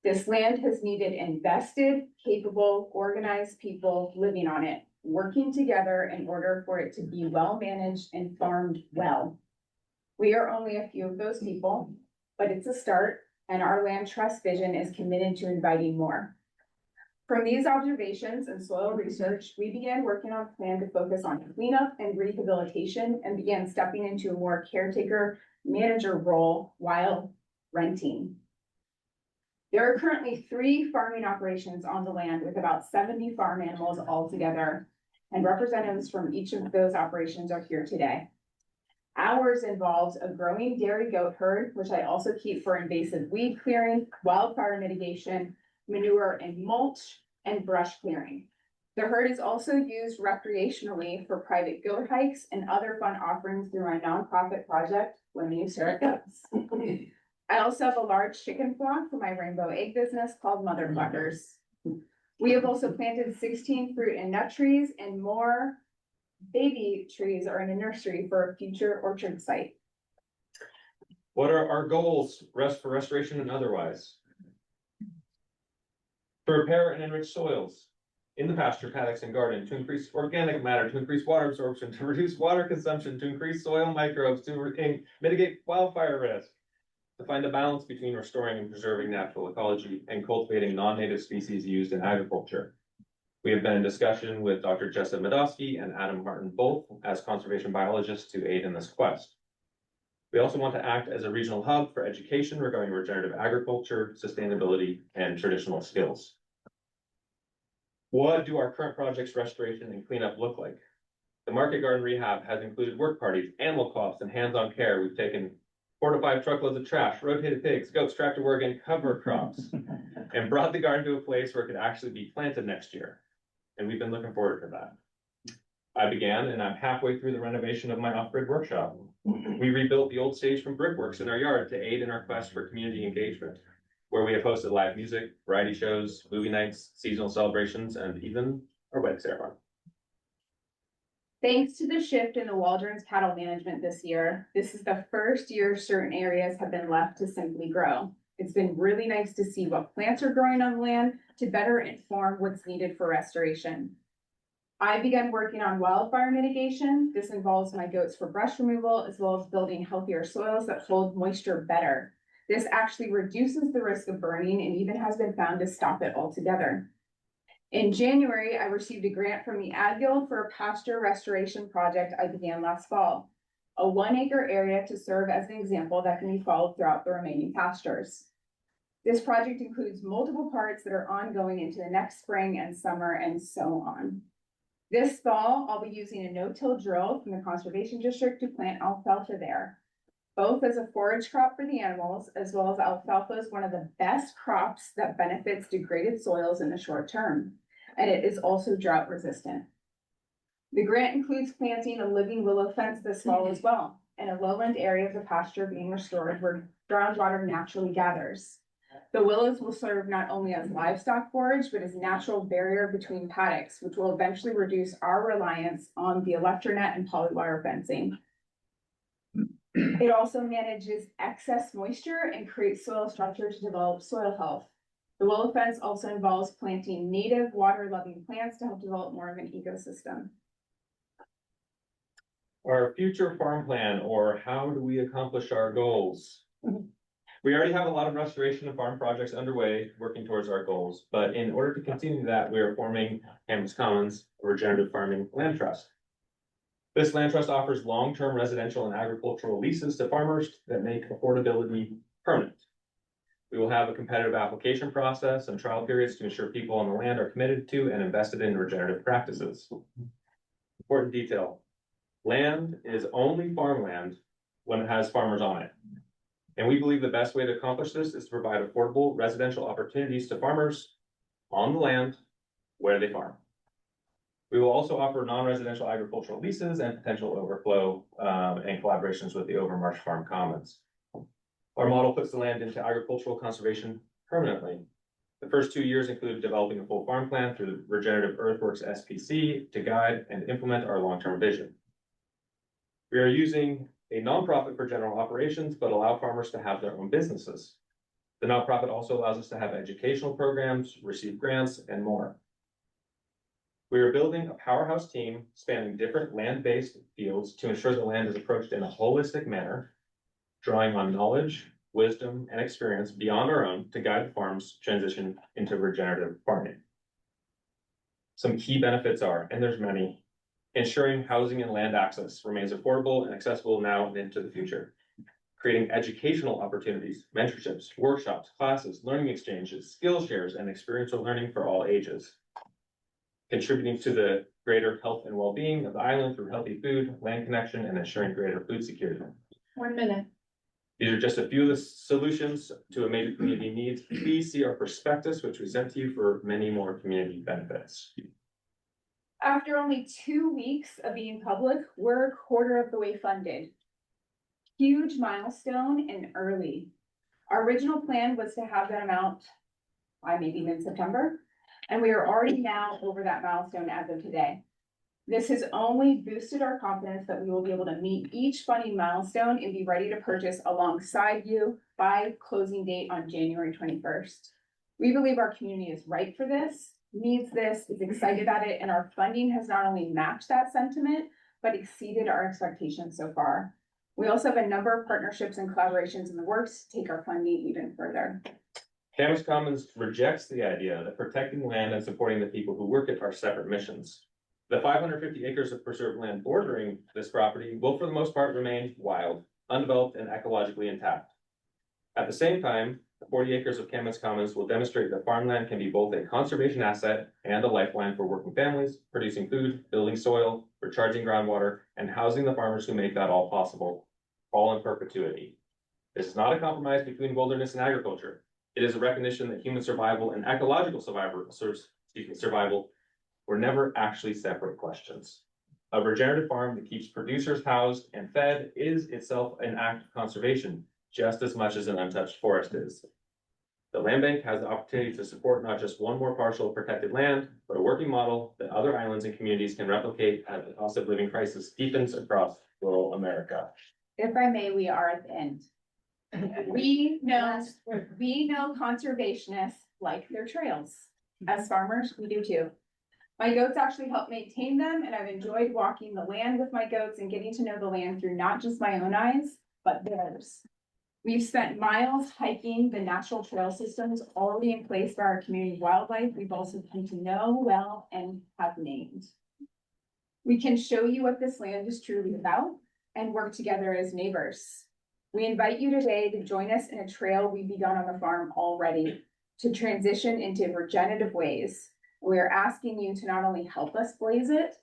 This land has needed invested, capable, organized people living on it, working together in order for it to be well managed and farmed well. We are only a few of those people, but it's a start, and our land trust vision is committed to inviting more. From these observations and soil research, we began working on a plan to focus on cleanup and rehabilitation and began stepping into a more caretaker manager role while renting. There are currently 3 farming operations on the land with about 70 farm animals altogether, and representatives from each of those operations are here today. Ours involves a growing dairy goat herd, which I also keep for invasive weed clearing, wildfire mitigation, manure and mulch, and brush clearing. The herd is also used recreationally for private goat hikes and other fun offerings through my nonprofit project, Women Who Stare at Goats. I also have a large chicken flock for my rainbow egg business called Mother Cluckers. We have also planted 16 fruit and nut trees, and more baby trees are in a nursery for a future orchard site. What are our goals for restoration and otherwise? To repair and enrich soils in the pasture, paddocks, and garden, to increase organic matter, to increase water absorption, to reduce water consumption, to increase soil microbes, to mitigate wildfire risk, to find a balance between restoring and preserving natural ecology and cultivating non-native species used in agriculture. We have been in discussion with Dr. Jessa Medosky and Adam Martin both as conservation biologists to aid in this quest. We also want to act as a regional hub for education regarding regenerative agriculture, sustainability, and traditional skills. What do our current projects restoration and cleanup look like? The market garden rehab has included work parties, animal co-ops, and hands-on care. We've taken 4 to 5 truckloads of trash, rotated pigs, goats, tractor work, and cover crops, and brought the garden to a place where it could actually be planted next year. And we've been looking forward to that. I began, and I'm halfway through the renovation of my off-grid workshop. We rebuilt the old stage from Brickworks in our yard to aid in our quest for community engagement, where we have hosted live music, variety shows, movie nights, seasonal celebrations, and even our wedding ceremony. Thanks to the shift in the Waldron's cattle management this year, this is the first year certain areas have been left to simply grow. It's been really nice to see what plants are growing on the land to better inform what's needed for restoration. I began working on wildfire mitigation. This involves my goats for brush removal, as well as building healthier soils that hold moisture better. This actually reduces the risk of burning and even has been found to stop it altogether. In January, I received a grant from the Ag Guild for a pasture restoration project I began last fall. A 1-acre area to serve as an example that can be followed throughout the remaining pastures. This project includes multiple parts that are ongoing into the next spring and summer and so on. This fall, I'll be using a no-till drill from the Conservation District to plant alfalfa there, both as a forage crop for the animals, as well as alfalfa is one of the best crops that benefits degraded soils in the short term, and it is also drought resistant. The grant includes planting a living willow fence this fall as well, and a lowland area of the pasture being restored where groundwater naturally gathers. The willows will serve not only as livestock forage, but as natural barrier between paddocks, which will eventually reduce our reliance on the electronet and polywire fencing. It also manages excess moisture and creates soil structure to develop soil health. The willow fence also involves planting native water-loving plants to help develop more of an ecosystem. Our future farm plan, or how do we accomplish our goals? We already have a lot of restoration and farm projects underway, working towards our goals, but in order to continue that, we are forming Camas Commons, a regenerative farming land trust. This land trust offers long-term residential and agricultural leases to farmers that make affordability permanent. We will have a competitive application process and trial periods to ensure people on the land are committed to and invested in regenerative practices. Important detail: land is only farmland when it has farmers on it. And we believe the best way to accomplish this is to provide affordable residential opportunities to farmers on the land where they farm. We will also offer non-residential agricultural leases and potential overflow and collaborations with the Overmarsh Farm Commons. Our model puts the land into agricultural conservation permanently. The first 2 years include developing a full farm plan through the Regenerative Earthworks SPC to guide and implement our long-term vision. We are using a nonprofit for general operations, but allow farmers to have their own businesses. The nonprofit also allows us to have educational programs, receive grants, and more. We are building a powerhouse team spanning different land-based fields to ensure the land is approached in a holistic manner, drawing on knowledge, wisdom, and experience beyond our own to guide farms transition into regenerative farming. Some key benefits are, and there's many, ensuring housing and land access remains affordable and accessible now and into the future. Creating educational opportunities, mentorships, workshops, classes, learning exchanges, skill shares, and experiential learning for all ages. Contributing to the greater health and well-being of the island through healthy food, land connection, and ensuring greater food security. 1 minute. These are just a few of the solutions to a major community needs. Please see our prospectus, which we sent to you for many more community benefits. After only 2 weeks of being public, we're a quarter of the way funded. Huge milestone and early. Our original plan was to have that amount by maybe mid-September, and we are already now over that milestone as of today. This has only boosted our confidence that we will be able to meet each funding milestone and be ready to purchase alongside you by closing date on January 21st. We believe our community is right for this, needs this, is excited about it, and our funding has not only matched that sentiment, but exceeded our expectations so far. We also have a number of partnerships and collaborations in the works to take our funding even further. Camas Commons rejects the idea that protecting land and supporting the people who work it are separate missions. The 550 acres of preserved land bordering this property will for the most part remain wild, undeveloped, and ecologically intact. At the same time, the 40 acres of Camas Commons will demonstrate that farmland can be both a conservation asset and a lifeline for working families, producing food, building soil, recharging groundwater, and housing the farmers who make that all possible, all in perpetuity. This is not a compromise between wilderness and agriculture. It is a recognition that human survival and ecological survival were never actually separate questions. A regenerative farm that keeps producers housed and fed is itself an act of conservation, just as much as an untouched forest is. The land bank has the opportunity to support not just one more parcel of protected land, but a working model that other islands and communities can replicate as the cost of living crisis deepens across rural America. If I may, we are at the end. We know conservationists like their trails. As farmers, we do too. My goats actually help maintain them, and I've enjoyed walking the land with my goats and getting to know the land through not just my own eyes, but theirs. We've spent miles hiking the natural trail systems already in place for our community wildlife. We've also come to know well and have named. We can show you what this land is truly about and work together as neighbors. We invite you today to join us in a trail we've begun on the farm already to transition into regenerative ways. We are asking you to not only help us blaze it,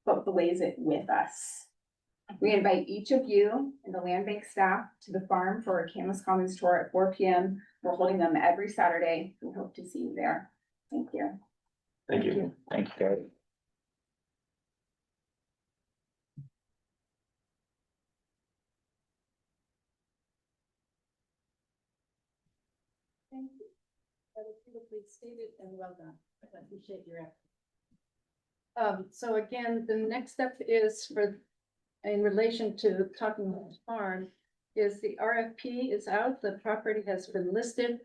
but blaze it with us. We invite each of you and the land bank staff to the farm for a Camas Commons tour at 4 p.m. We're holding them every Saturday. We hope to see you there. Thank you. Thank you. Thank you, Gary. Thank you. That was beautifully stated and well done. I appreciate your effort. So again, the next step is in relation to Talking Horse Farm, is the RFP is out, the property has been listed.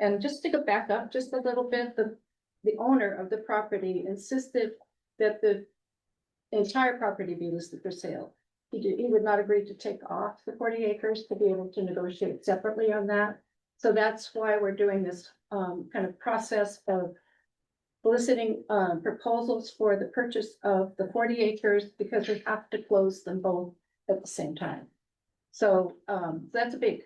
And just to go back up just a little bit, the owner of the property insisted that the entire property be listed for sale. He would not agree to take off the 40 acres to be able to negotiate separately on that. So that's why we're doing this kind of process of soliciting proposals for the purchase of the 40 acres because we have to close them both at the same time. So that's a big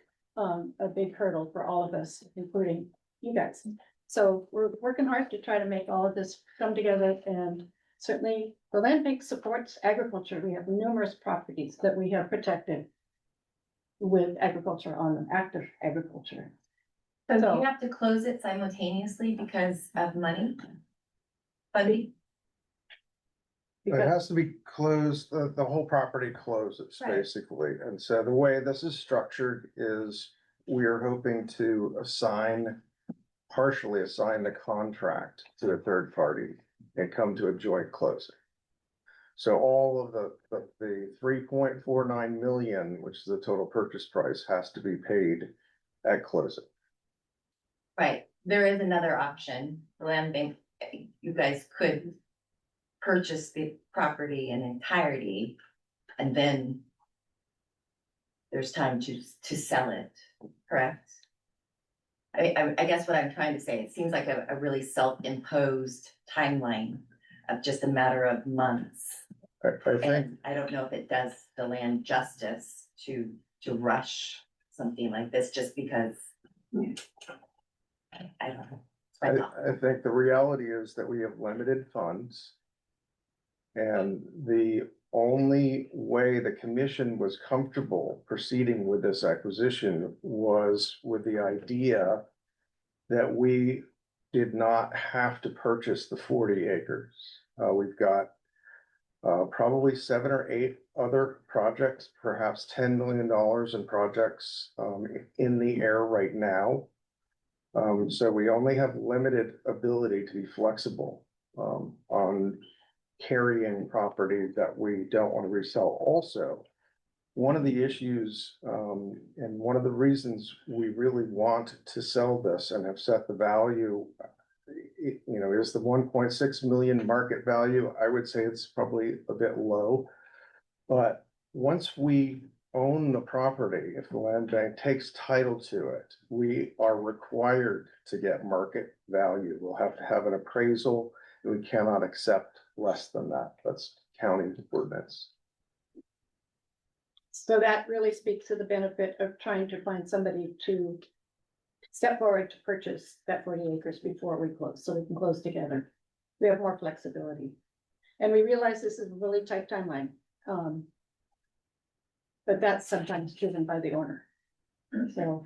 hurdle for all of us, including you guys. So we're working hard to try to make all of this come together, and certainly the land bank supports agriculture. We have numerous properties that we have protected with agriculture on them, active agriculture. So do you have to close it simultaneously because of money? Funding? It has to be closed, the whole property closes, Right. basically. And so the way this is structured is we are hoping to partially assign the contract to a third party and come to a joint closing. So all of the 3.49 million, which is the total purchase price, has to be paid at closing. Right, there is another option, the land bank, you guys could purchase the property in entirety, and then there's time to sell it, correct? I guess what I'm trying to say, it seems like a really self-imposed timeline of just a matter of months. I think, And I don't know if it does the land justice to rush something like this just because. I don't know. I think the reality is that we have limited funds. And the only way the commission was comfortable proceeding with this acquisition was with the idea that we did not have to purchase the 40 acres. We've got probably 7 or 8 other projects, perhaps $10 million in projects in the air right now. So we only have limited ability to be flexible on carrying property that we don't want to resell. Also, one of the issues and one of the reasons we really want to sell this and have set the value, is the 1.6 million market value. I would say it's probably a bit low, but once we own the property, if the land bank takes title to it, we are required to get market value. We'll have to have an appraisal, and we cannot accept less than that. That's county ordinance. So that really speaks to the benefit of trying to find somebody to step forward to purchase that 40 acres before we close, so we can close together. We have more flexibility. And we realize this is a really tight timeline. But that's sometimes driven by the owner. So,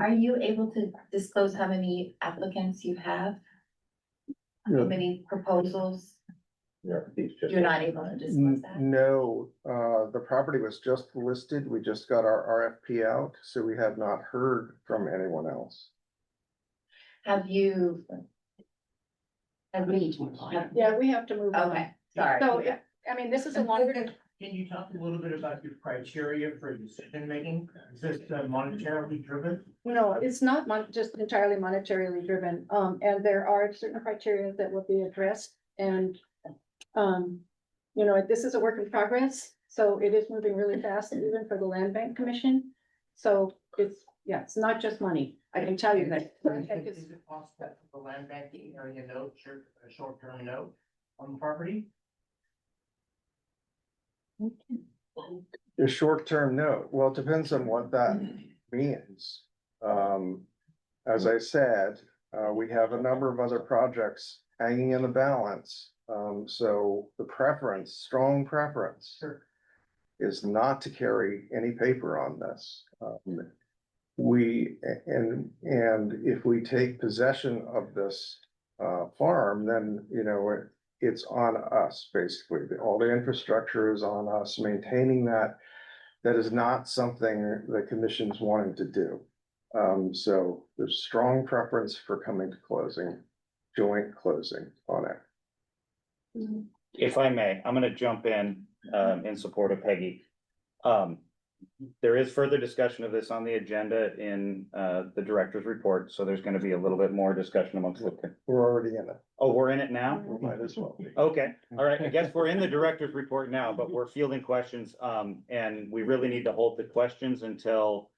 are you able to disclose how many applicants you have? How many proposals? You're not able to disclose that? No, the property was just listed. We just got our RFP out, so we have not heard from anyone else. Have you? Yeah, we have to move on. Okay, sorry. So, yeah, I mean, this is a longer, Can you talk a little bit about your criteria for decision making? Is this monetarily driven? no, it's not just entirely monetarily driven. And there are certain criteria that will be addressed and, you know, this is a work in progress. So it is moving really fast, even for the Land Bank Commission. So it's, yeah, it's not just money. I can tell you that. Is it possible that the land banking area note, a short-term note on the property? The short-term note, well, it depends on what that means. As I said, we have a number of other projects hanging in the balance. So the preference, strong preference is not to carry any paper on this. And if we take possession of this farm, then, you know, it's on us, basically. All the infrastructure is on us. Maintaining that is not something the commission's wanting to do. So there's strong preference for coming to closing, joint closing on it. If I may, I'm gonna jump in support of Peggy. There is further discussion of this on the agenda in the director's report, so there's gonna be a little bit more discussion amongst the. We're already in it. Oh, we're in it now? We might as well be. Okay, all right, I guess we're in the director's report now, but we're fielding questions, and we really need to hold the questions until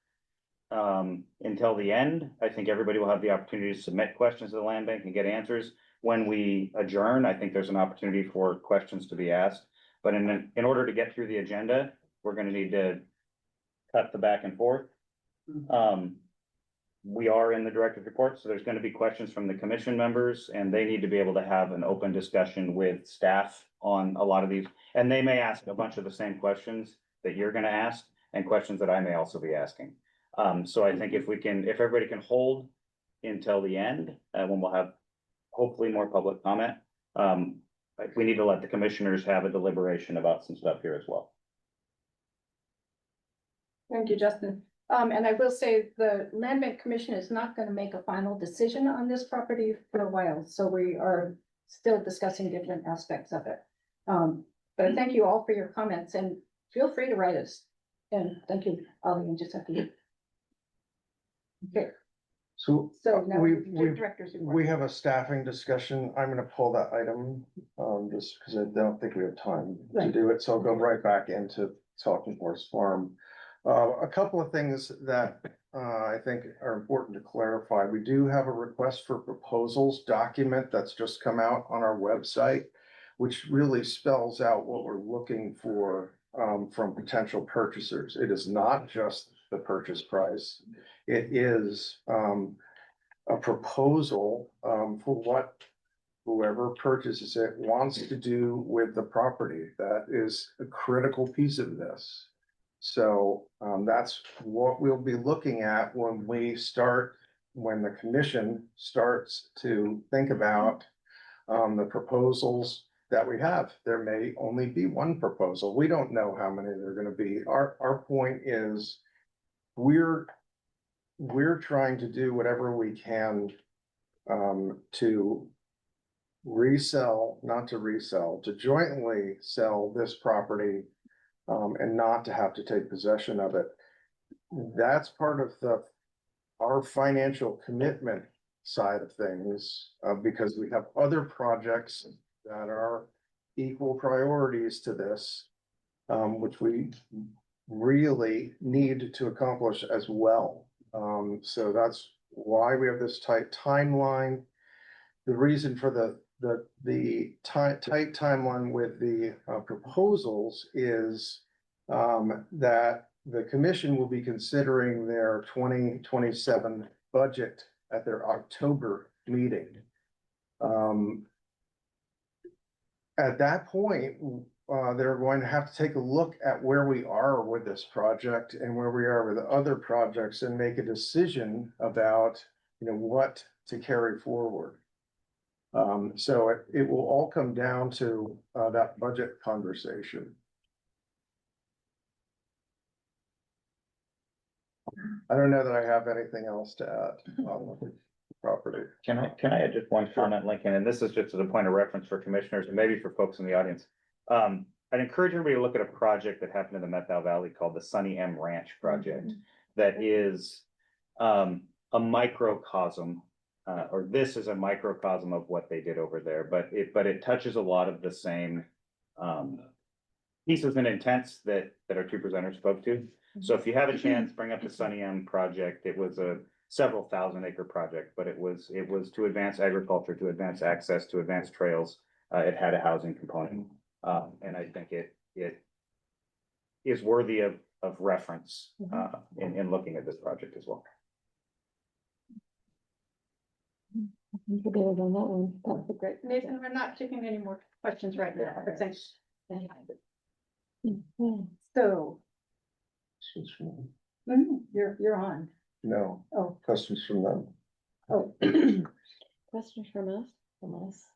the end. I think everybody will have the opportunity to submit questions to the land bank and get answers. When we adjourn, I think there's an opportunity for questions to be asked, but in order to get through the agenda, we're gonna need to cut the back and forth. We are in the director's report, so there's gonna be questions from the commission members, and they need to be able to have an open discussion with staff on a lot of these. And they may ask a bunch of the same questions that you're gonna ask, and questions that I may also be asking. So I think if everybody can hold until the end, when we'll have hopefully more public comment, we need to let the commissioners have a deliberation about some stuff here as well. Thank you, Justin. And I will say the Land Bank Commission is not going to make a final decision on this property for a while, so we are still discussing different aspects of it. But thank you all for your comments and feel free to write us. And thank you, Ali and Giuseppe. Okay, So now we directors. we have a staffing discussion. I'm gonna pull that item, just because I don't think we have time to Right. do it. So I'll go right back into Talking Horse Farm. A couple of things that I think are important to clarify. We do have a request for proposals document that's just come out on our website, which really spells out what we're looking for from potential purchasers. It is not just the purchase price. It is a proposal for what whoever purchases it wants to do with the property. That is a critical piece of this. So that's what we'll be looking at when the commission starts to think about the proposals that we have. There may only be one proposal. We don't know how many there are gonna be. Our point is we're trying to do whatever we can to to jointly sell this property and not to have to take possession of it. That's part of our financial commitment side of things, because we have other projects that are equal priorities to this, which we really need to accomplish as well. So that's why we have this tight timeline. The reason for the tight timeline with the proposals is that the commission will be considering their 2027 budget at their October meeting. At that point, they're going to have to take a look at where we are with this project and where we are with other projects and make a decision about, what to carry forward. So it will all come down to, that budget conversation. I don't know that I have anything else to add on the property. Can I add just one comment, Lincoln? And this is just as a point of reference for commissioners and maybe for folks in the audience. I'd encourage everybody to look at a project that happened in the Methil Valley called the Sunny M Ranch Project. That is a microcosm, or this is a microcosm of what they did over there, but it touches a lot of the same pieces and intents that our two presenters spoke to. So if you have a chance, bring up the Sunny M project. It was a several thousand acre project, but it was to advance agriculture, to advance access, to advance trails. It had a housing component. And I think it is worthy of reference in looking at this project as well. I think we're good on that one. That was great. Nathan, we're not taking any more questions right now, but thanks. So. You're on. No. Oh. Questions from them. Oh. Questions from us?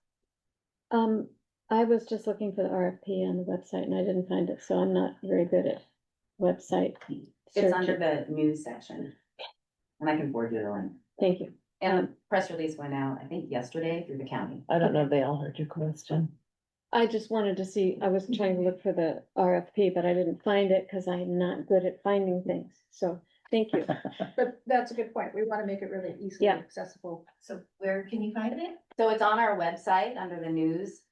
I was just looking for the RFP on the website and I didn't find it, so I'm not very good at website. It's under the news section. And I can forward you the link. Thank you. And the press release went out, I think yesterday through the county. I don't know if they all heard your question. I just wanted to see, I was trying to look for the RFP, but I didn't find it because I'm not good at finding things. So thank you. But that's a good point. We want to make it really easily accessible. So where can you find it? So it's on our website under the news.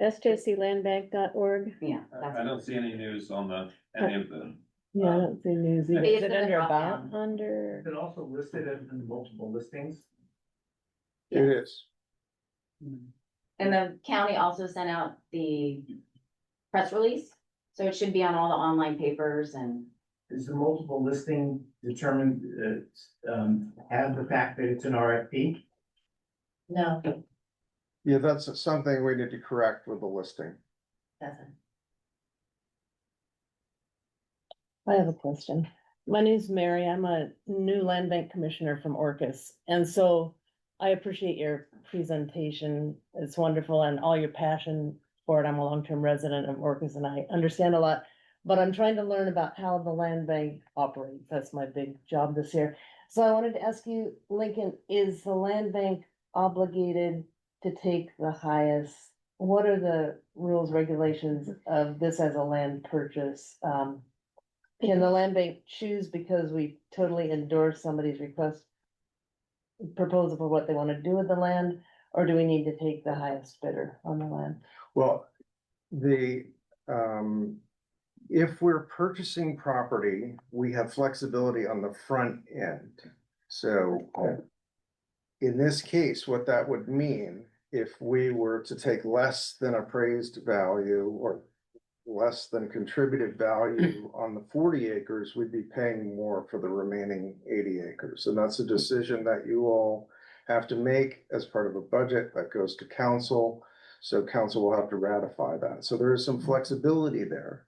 sjclandbank.org. Yeah. I don't see any news on any of the. Yeah, I don't see news either. It's Is it in the under drop-down. about, under? Is it also listed in multiple listings? It is. And the county also sent out the press release, so it should be on all the online papers and. Is the multiple listing determined, have the fact that it's an RFP? No. Yeah, that's something we need to correct with the listing. Doesn't. I have a question. My name's Mary. I'm a new land bank commissioner from Orcas. And so I appreciate your presentation. It's wonderful and all your passion for it. I'm a long-term resident of Orcas and I understand a lot, but I'm trying to learn about how the land bank operates. That's my big job this year. So I wanted to ask you, Lincoln, is the land bank obligated to take the highest? What are the rules, regulations of this as a land purchase? Can the land bank choose because we totally endorse somebody's proposal for what they want to do with the land? Or do we need to take the highest bidder on the land? Well, if we're purchasing property, we have flexibility on the front end. So in this case, what that would mean, if we were to take less than appraised value or less than contributed value on the 40 acres, we'd be paying more for the remaining 80 acres. And that's a decision that you all have to make as part of a budget that goes to council. So council will have to ratify that. So there is some flexibility there.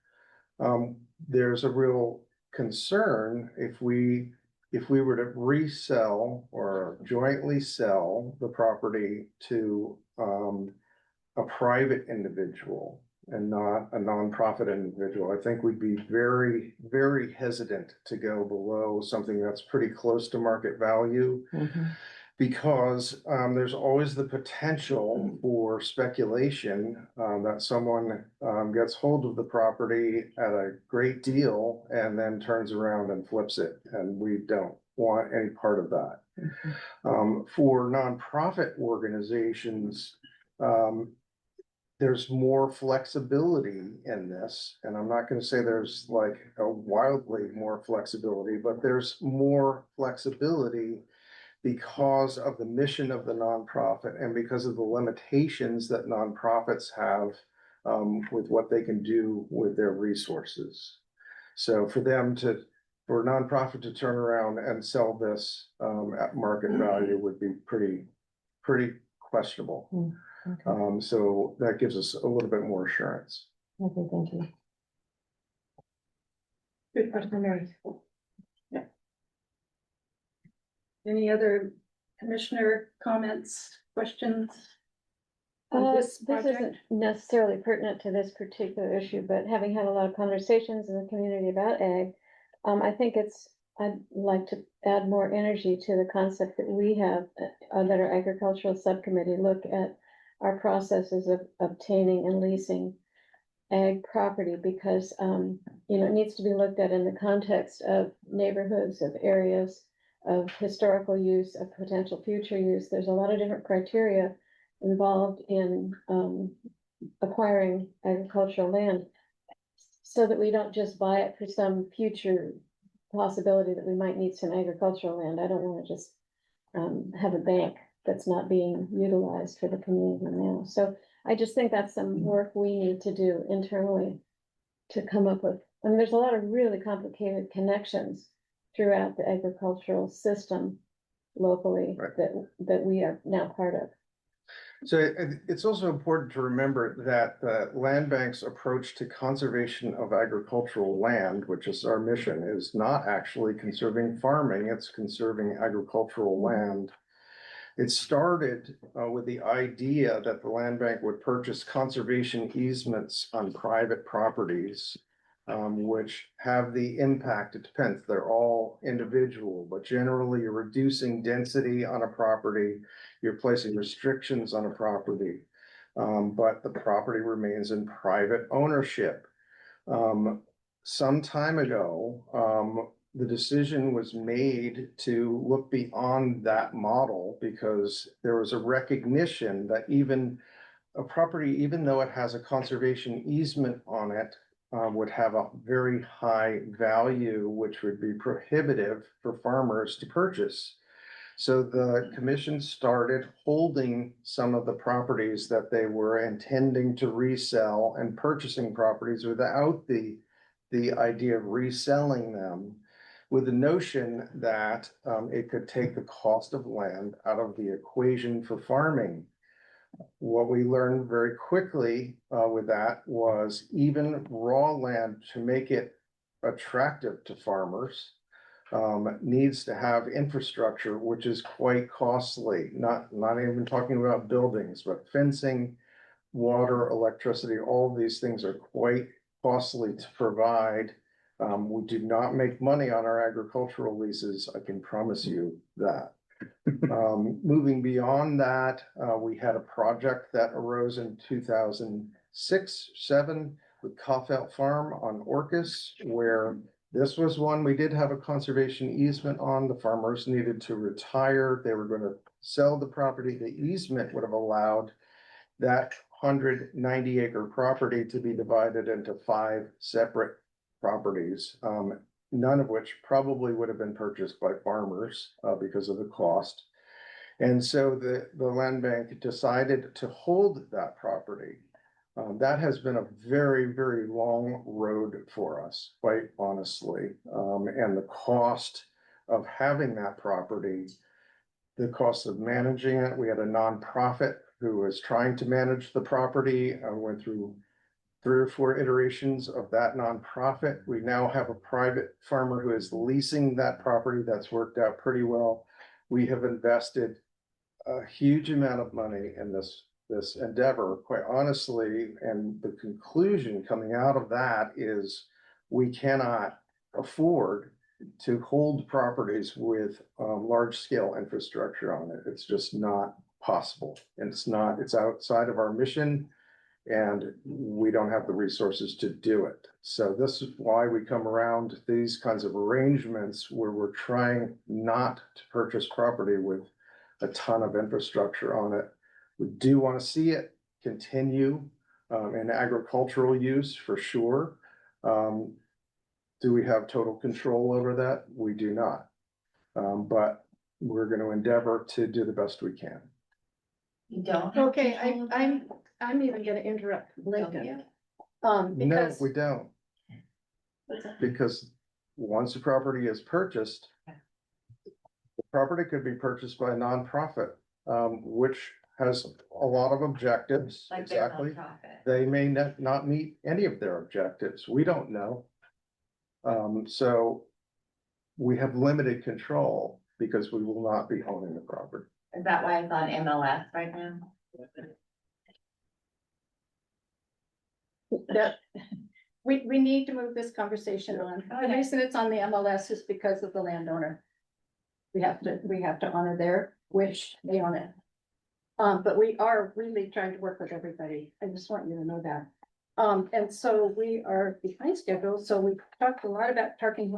There's a real concern if we were to resell or jointly sell the property to a private individual and not a nonprofit individual. I think we'd be very, very hesitant to go below something that's pretty close to market value. Because there's always the potential for speculation that someone gets hold of the property at a great deal and then turns around and flips it. And we don't want any part of that. For nonprofit organizations, there's more flexibility in this. And I'm not going to say there's like a wildly more flexibility, but there's more flexibility because of the mission of the nonprofit and because of the limitations that nonprofits have with what they can do with their resources. So for a nonprofit to turn around and sell this at market value would be pretty questionable. So that gives us a little bit more assurance. Okay, thank you. Good question, Mary. Yeah. Any other commissioner comments, questions? On This this project? isn't necessarily pertinent to this particular issue, but having had a lot of conversations in the community about ag, I think I'd like to add more energy to the concept that we have, that our agricultural subcommittee look at our processes of obtaining and leasing ag property, because, it needs to be looked at in the context of neighborhoods, of areas, of historical use, of potential future use. There's a lot of different criteria involved in acquiring agricultural land, so that we don't just buy it for some future possibility that we might need some agricultural land. I don't want to just have a bank that's not being utilized for the community now. So I just think that's some work we need to do internally to come up with. I mean, there's a lot of really complicated connections throughout the agricultural system locally that we are now part of. So it's also important to remember that the land bank's approach to conservation of agricultural land, which is our mission, is not actually conserving farming, it's conserving agricultural land. It started with the idea that the land bank would purchase conservation easements on private properties, which have the impact, it depends, they're all individual, but generally you're reducing density on a property, you're placing restrictions on a property, but the property remains in private ownership. Some time ago, the decision was made to look beyond that model, because there was a recognition that even a property, even though it has a conservation easement on it, would have a very high value, which would be prohibitive for farmers to purchase. So the commission started holding some of the properties that they were intending to resell and purchasing properties without the idea of reselling them, with the notion that it could take the cost of land out of the equation for farming. What we learned very quickly with that was even raw land, to make it attractive to farmers, needs to have infrastructure, which is quite costly. Not even talking about buildings, but fencing, water, electricity, all of these things are quite costly to provide. We do not make money on our agricultural leases, I can promise you that. Moving beyond that, we had a project that arose in 2006-07 with Kaufelt Farm on Orcas, where this was one we did have a conservation easement on. The farmers needed to retire. They were going to sell the property. The easement would have allowed that 190-acre property to be divided into 5 separate properties, none of which probably would have been purchased by farmers because of the cost. And so the land bank decided to hold that property. That has been a very, very long road for us, quite honestly. And the cost of having that property, the cost of managing it, we had a nonprofit who was trying to manage the property. I went through 3 or 4 iterations of that nonprofit. We now have a private farmer who is leasing that property. That's worked out pretty well. We have invested a huge amount of money in this endeavor, quite honestly, and the conclusion coming out of that is we cannot afford to hold properties with large scale infrastructure on it. It's just not possible, and it's outside of our mission, and we don't have the resources to do it. So this is why we come around to these kinds of arrangements where we're trying not to purchase property with a ton of infrastructure on it. We do want to see it continue in agricultural use for sure. Do we have total control over that? We do not. But we're going to endeavor to do the best we can. You don't. Okay, I'm even gonna interrupt Lincoln. No, Because we don't. Because once a property is purchased, the property could be purchased by a nonprofit, which has a lot of objectives, Like their exactly. nonprofit. They may not meet any of their objectives. We don't know. So we have limited control because we will not be owning the property. Is that why it's on MLS right now? That, we need to move this conversation on. The Okay. reason it's on the MLS is because of the landowner. We have to honor their wish, they own it. But we are really trying to work with everybody. I just want you to know that. And so we are behind schedule, so we talked a lot about Talking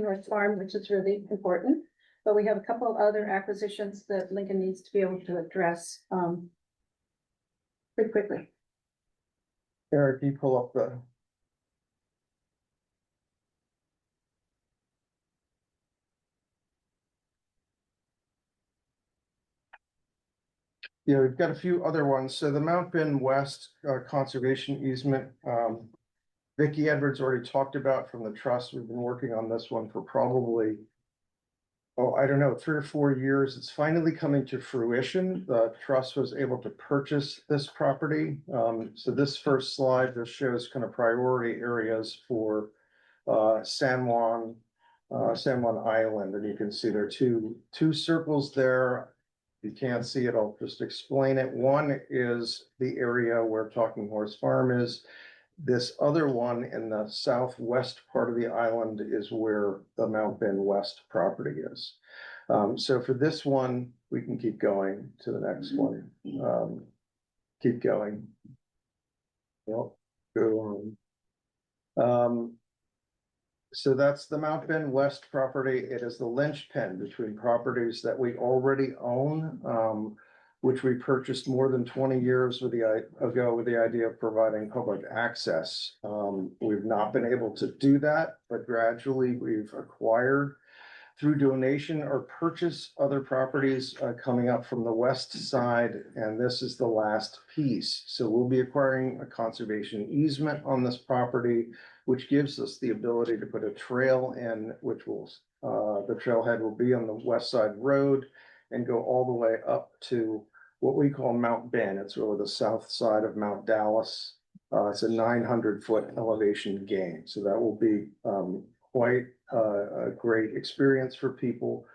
North Farm, which is really important. But we have a couple of other acquisitions that Lincoln needs to be able to address, pretty quickly. Eric, you pull up the. Yeah, we've got a few other ones. So the Mount Ben West conservation easement, Vicki Edwards already talked about from the trust. We've been working on this one for probably, oh, I don't know, 3 or 4 years. It's finally coming to fruition. The trust was able to purchase this property. So this first slide just shows kind of priority areas for San Juan Island, and you can see there are two circles there. If you can't see it, I'll just explain it. One is the area where Talking Horse Farm is. This other one in the southwest part of the island is where the Mount Ben West property is. So for this one, we can keep going to the next one. Keep going. Well, go on. So that's the Mount Ben West property. It is the linchpin between properties that we already own, which we purchased more than 20 years ago with the idea of providing public access. We've not been able to do that, but gradually we've acquired through donation or purchase other properties coming up from the west side, and this is the last piece. So we'll be acquiring a conservation easement on this property, which gives us the ability to put a trail in, which will, the trailhead will be on the west side road and go all the way up to what we call Mount Ben. It's really the south side of Mount Dallas. It's a 900-foot elevation gain. So that will be quite a great experience for people.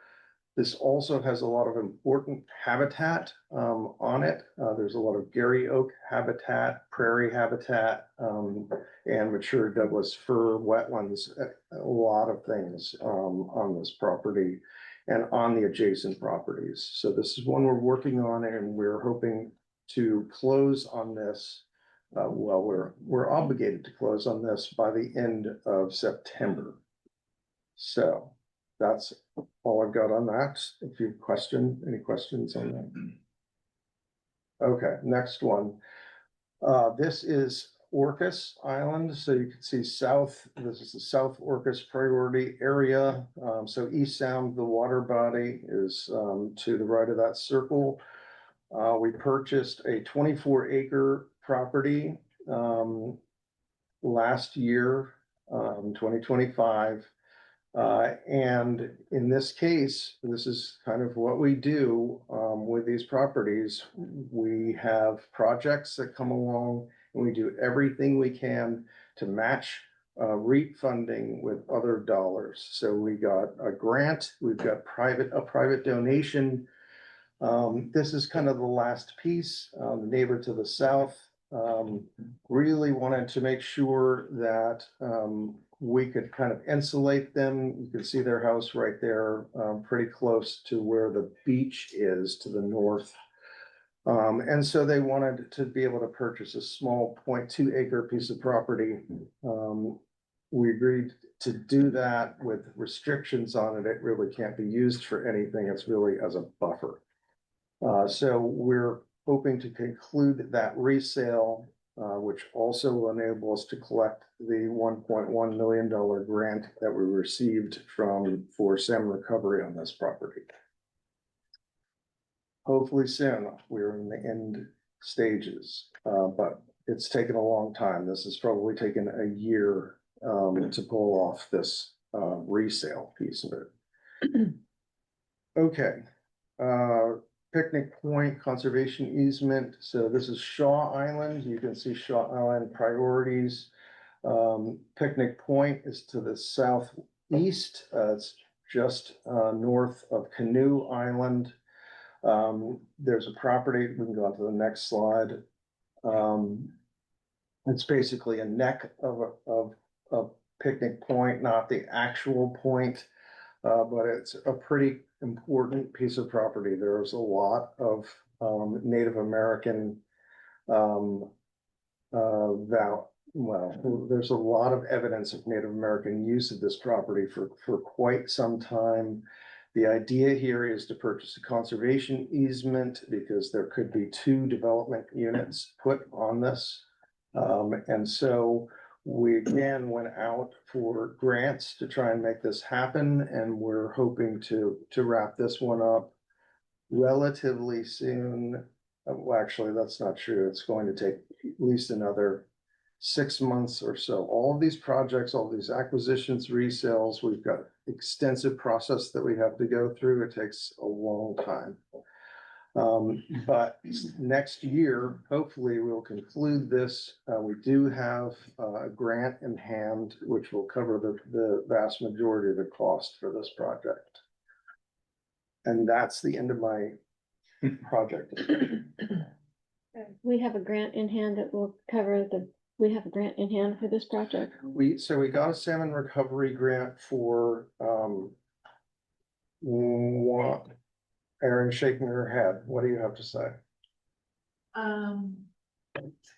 This also has a lot of important habitat on it. There's a lot of Gary oak habitat, prairie habitat, and mature Douglas fir wetlands, a lot of things on this property and on the adjacent properties. So this is one we're working on, and we're hoping to close on this. Well, we're obligated to close on this by the end of September. So that's all I've got on that. If you have any questions on that? Okay, next one. This is Orcas Island. So you can see this is the South Orcas priority area. So East Sound, the water body, is to the right of that circle. We purchased a 24-acre property last year, 2025. And in this case, this is kind of what we do with these properties. We have projects that come along, and we do everything we can to match REAP funding with other dollars. So we got a grant, we've got a private donation. This is kind of the last piece. The neighbor to the south really wanted to make sure that we could kind of insulate them. You can see their house right there, pretty close to where the beach is to the north. And so they wanted to be able to purchase a small 0.2-acre piece of property. We agreed to do that with restrictions on it. It really can't be used for anything. It's really as a buffer. So we're hoping to conclude that resale, which also will enable us to collect the $1.1 million grant that we received for salmon recovery on this property. Hopefully soon. We're in the end stages, but it's taken a long time. This has probably taken a year to pull off this resale piece of it. Okay. Picnic Point Conservation Easement, so this is Shaw Island, you can see Shaw Island priorities. Picnic Point is to the southeast, it's just north of Canoe Island. There's a property, we can go on to the next slide. It's basically a neck of Picnic Point, not the actual point. But it's a pretty important piece of property. There's a lot of Native American there's a lot of evidence of Native American use of this property for quite some time. The idea here is to purchase a conservation easement because there could be 2 development units put on this. And so we again went out for grants to try and make this happen, and we're hoping to wrap this one up relatively soon. Well, actually, that's not true. It's going to take at least another 6 months or so. All of these projects, all these acquisitions, resales, we've got extensive process that we have to go through. It takes a long time. But next year, hopefully we'll conclude this. We do have a grant in hand, which will cover the vast majority of the cost for this project. And that's the end of my project. We have a grant in hand that will cover we have a grant in hand for this project. We got a salmon recovery grant for what? Erin shaking her head. What do you have to say?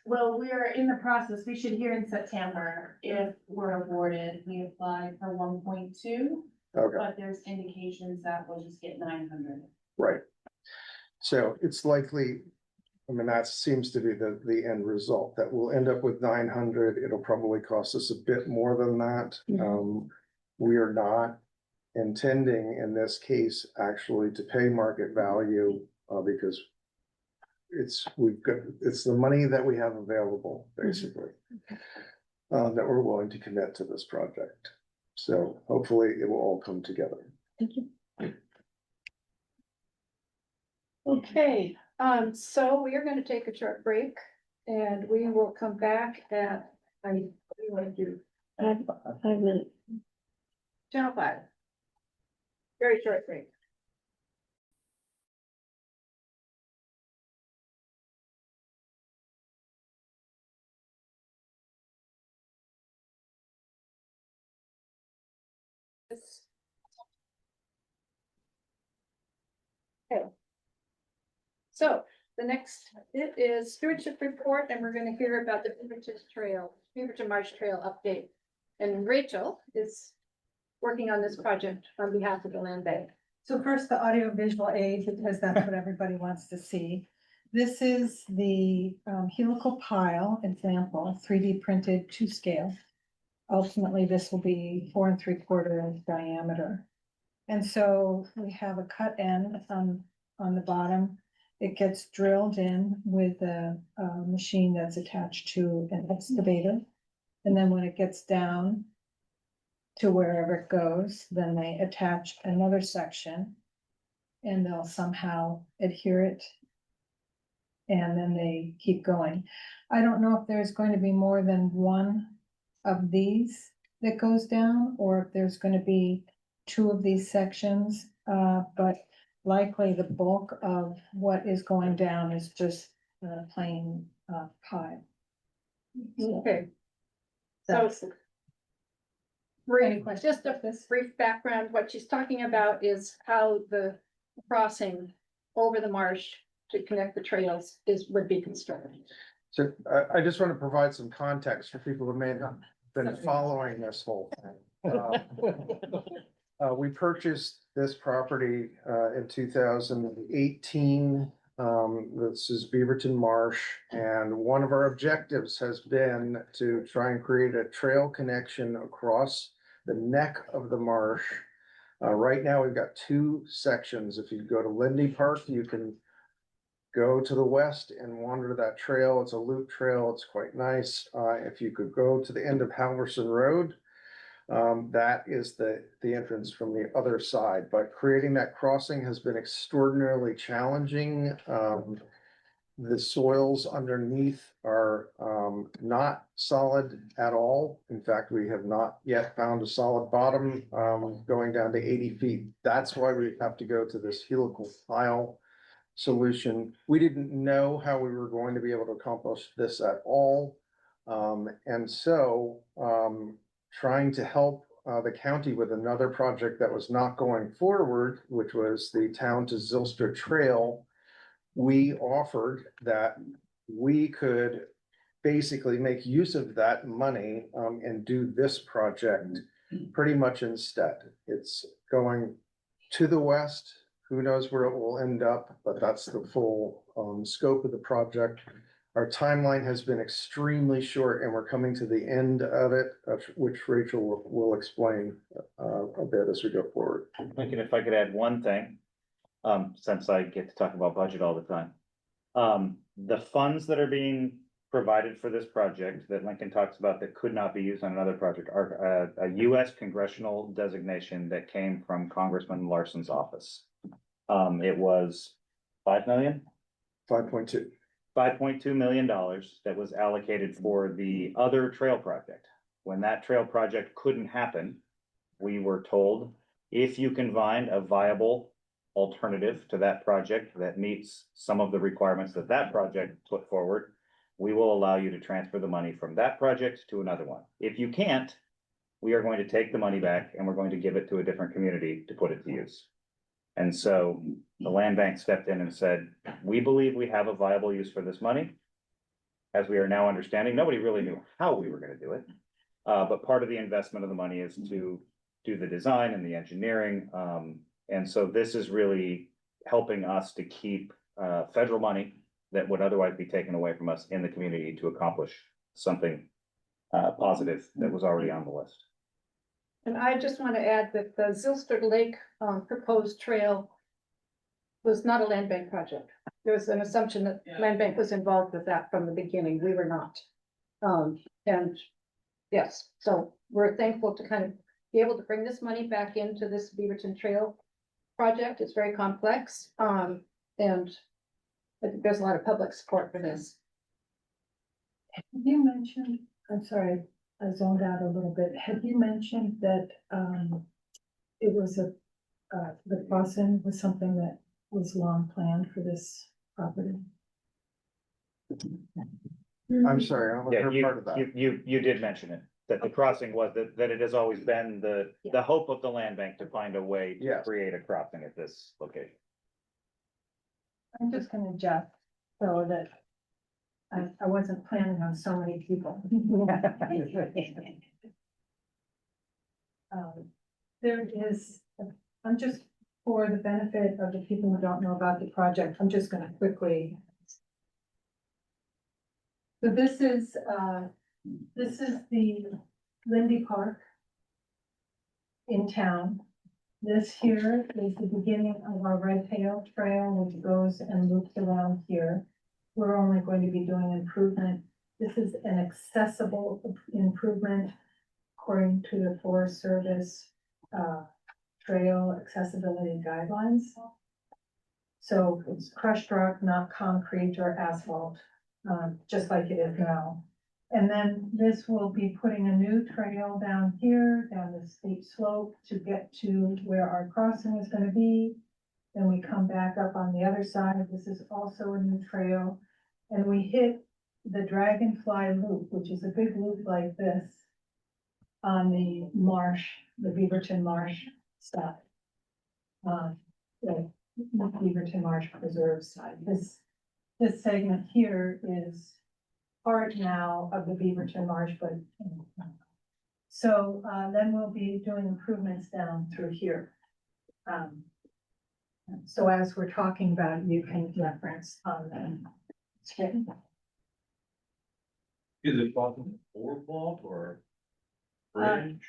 Well, we're in the process. We should hear in September if we're awarded. We applied for 1.2. Okay. But there's indications that we'll just get 900. Right. So it's likely, I mean, that seems to be the end result, that we'll end up with 900. It'll probably cost us a bit more than that. We are not intending in this case actually to pay market value because it's the money that we have available basically that we're willing to commit to this project. So hopefully it will all come together. Thank you. Okay, so we are going to take a short break and we will come back at, what do you want to do? 5 minutes. 10:05. Very short break. Okay. So the next, it is stewardship report, and we're going to hear about the Beaverton Marsh Trail update. And Rachel is working on this project on behalf of the land bank. So first, the audio visual aid, because that's what everybody wants to see. This is the helical pile example, 3D printed to scale. Ultimately, this will be 4 3/4 inch diameter. And so we have a cut end on the bottom. It gets drilled in with a machine that's attached to an excavator. And then when it gets down to wherever it goes, then they attach another section and they'll somehow adhere it. And then they keep going. I don't know if there's going to be more than one of these that goes down, or if there's going to be 2 of these sections, but likely the bulk of what is going down is just plain pile. Okay. So Just a brief background, what she's talking about is how the crossing over the marsh to connect the trails would be constructed. So I just want to provide some context for people who may not have been following this whole thing. We purchased this property in 2018. This is Beaverton Marsh, and one of our objectives has been to try and create a trail connection across the neck of the marsh. Right now, we've got 2 sections. If you go to Lindy Park, you can go to the west and wander that trail. It's a loop trail. It's quite nice. If you could go to the end of Halverson Road, That is the entrance from the other side, but creating that crossing has been extraordinarily challenging. The soils underneath are not solid at all. In fact, we have not yet found a solid bottom going down to 80 feet. That's why we have to go to this helical pile solution. We didn't know how we were going to be able to accomplish this at all. And so trying to help the county with another project that was not going forward, which was the Town to Zylstra Trail, we offered that we could basically make use of that money and do this project pretty much instead. It's going to the west. Who knows where it will end up, but that's the full scope of the project. Our timeline has been extremely short and we're coming to the end of it, which Rachel will explain a bit as we go forward. Lincoln, if I could add one thing, since I get to talk about budget all the time. The funds that are being provided for this project that Lincoln talks about that could not be used on another project are a US congressional designation that came from Congressman Larson's office. It was 5 million? 5.2. $5.2 million that was allocated for the other trail project. When that trail project couldn't happen, we were told, if you can find a viable alternative to that project that meets some of the requirements that that project put forward, we will allow you to transfer the money from that project to another one. If you can't, we are going to take the money back and we're going to give it to a different community to put it to use. And so the land bank stepped in and said, we believe we have a viable use for this money. As we are now understanding, nobody really knew how we were going to do it. But part of the investment of the money is to do the design and the engineering. And so this is really helping us to keep federal money that would otherwise be taken away from us in the community to accomplish something positive that was already on the list. And I just want to add that the Zylstra Lake proposed trail was not a land bank project. There was an assumption that land bank was involved with that from the beginning. We were not. And yes, so we're thankful to kind of be able to bring this money back into this Beaverton Trail project. It's very complex. And I think there's a lot of public support for this. You mentioned, I'm sorry, I zoned out a little bit. Have you mentioned that it was the crossing was something that was long planned for this property? I'm sorry, I only heard part of that. You did mention it, that the crossing was, that it has always been the hope of the land bank to find a way to create a crossing at this location. I'm just gonna adjust so that I wasn't planning on so many people. There is, I'm just, for the benefit of the people who don't know about the project, I'm just gonna quickly. So this is the Lindy Park in town. This here is the beginning of our Red Tail Trail, which goes and loops around here. We're only going to be doing improvement. This is an accessible improvement according to the Forest Service trail accessibility guidelines. So it's crushed rock, not concrete or asphalt, just like it is now. And then this will be putting a new trail down here, down the steep slope to get to where our crossing is gonna be. Then we come back up on the other side. This is also a new trail. And we hit the Dragonfly Loop, which is a big loop like this on the marsh, the Beaverton Marsh side. The Beaverton Marsh Preserve side. This segment here is part now of the Beaverton Marsh, but so then we'll be doing improvements down through here. So as we're talking about, you can reference on the screen. Is it crossing boardwalk or bridge?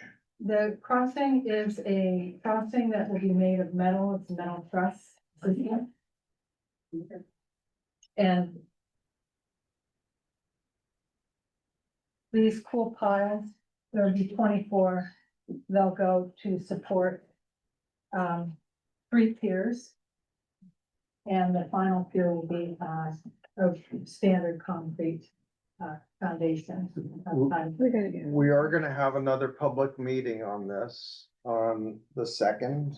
The crossing is a crossing that will be made of metal. It's a metal truss. And these cool piles, there'll be 24 they'll go to support, 3 piers. And the final pier will be, of standard concrete, foundation. We are gonna have another public meeting on this on the 2nd.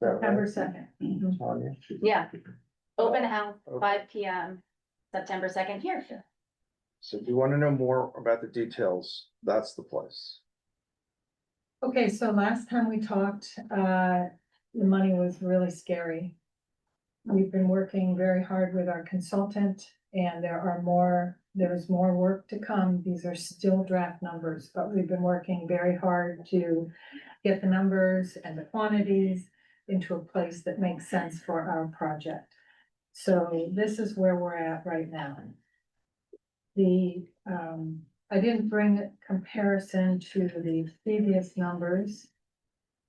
September 2nd. Tanya? Yeah, open house, 5 p.m., September 2nd here. So if you want to know more about the details, that's the place. Okay, so last time we talked, the money was really scary. We've been working very hard with our consultant and there's more work to come. These are still draft numbers, but we've been working very hard to get the numbers and the quantities into a place that makes sense for our project. So this is where we're at right now. I didn't bring a comparison to the previous numbers.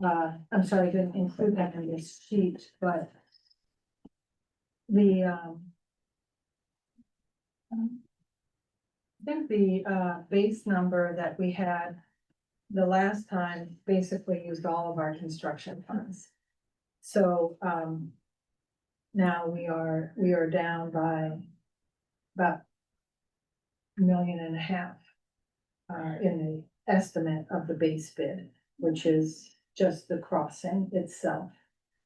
I'm sorry, I didn't include that in this sheet, but I think the base number that we had the last time basically used all of our construction funds. So now we are down by about $1.5 million in the estimate of the base bid, which is just the crossing itself,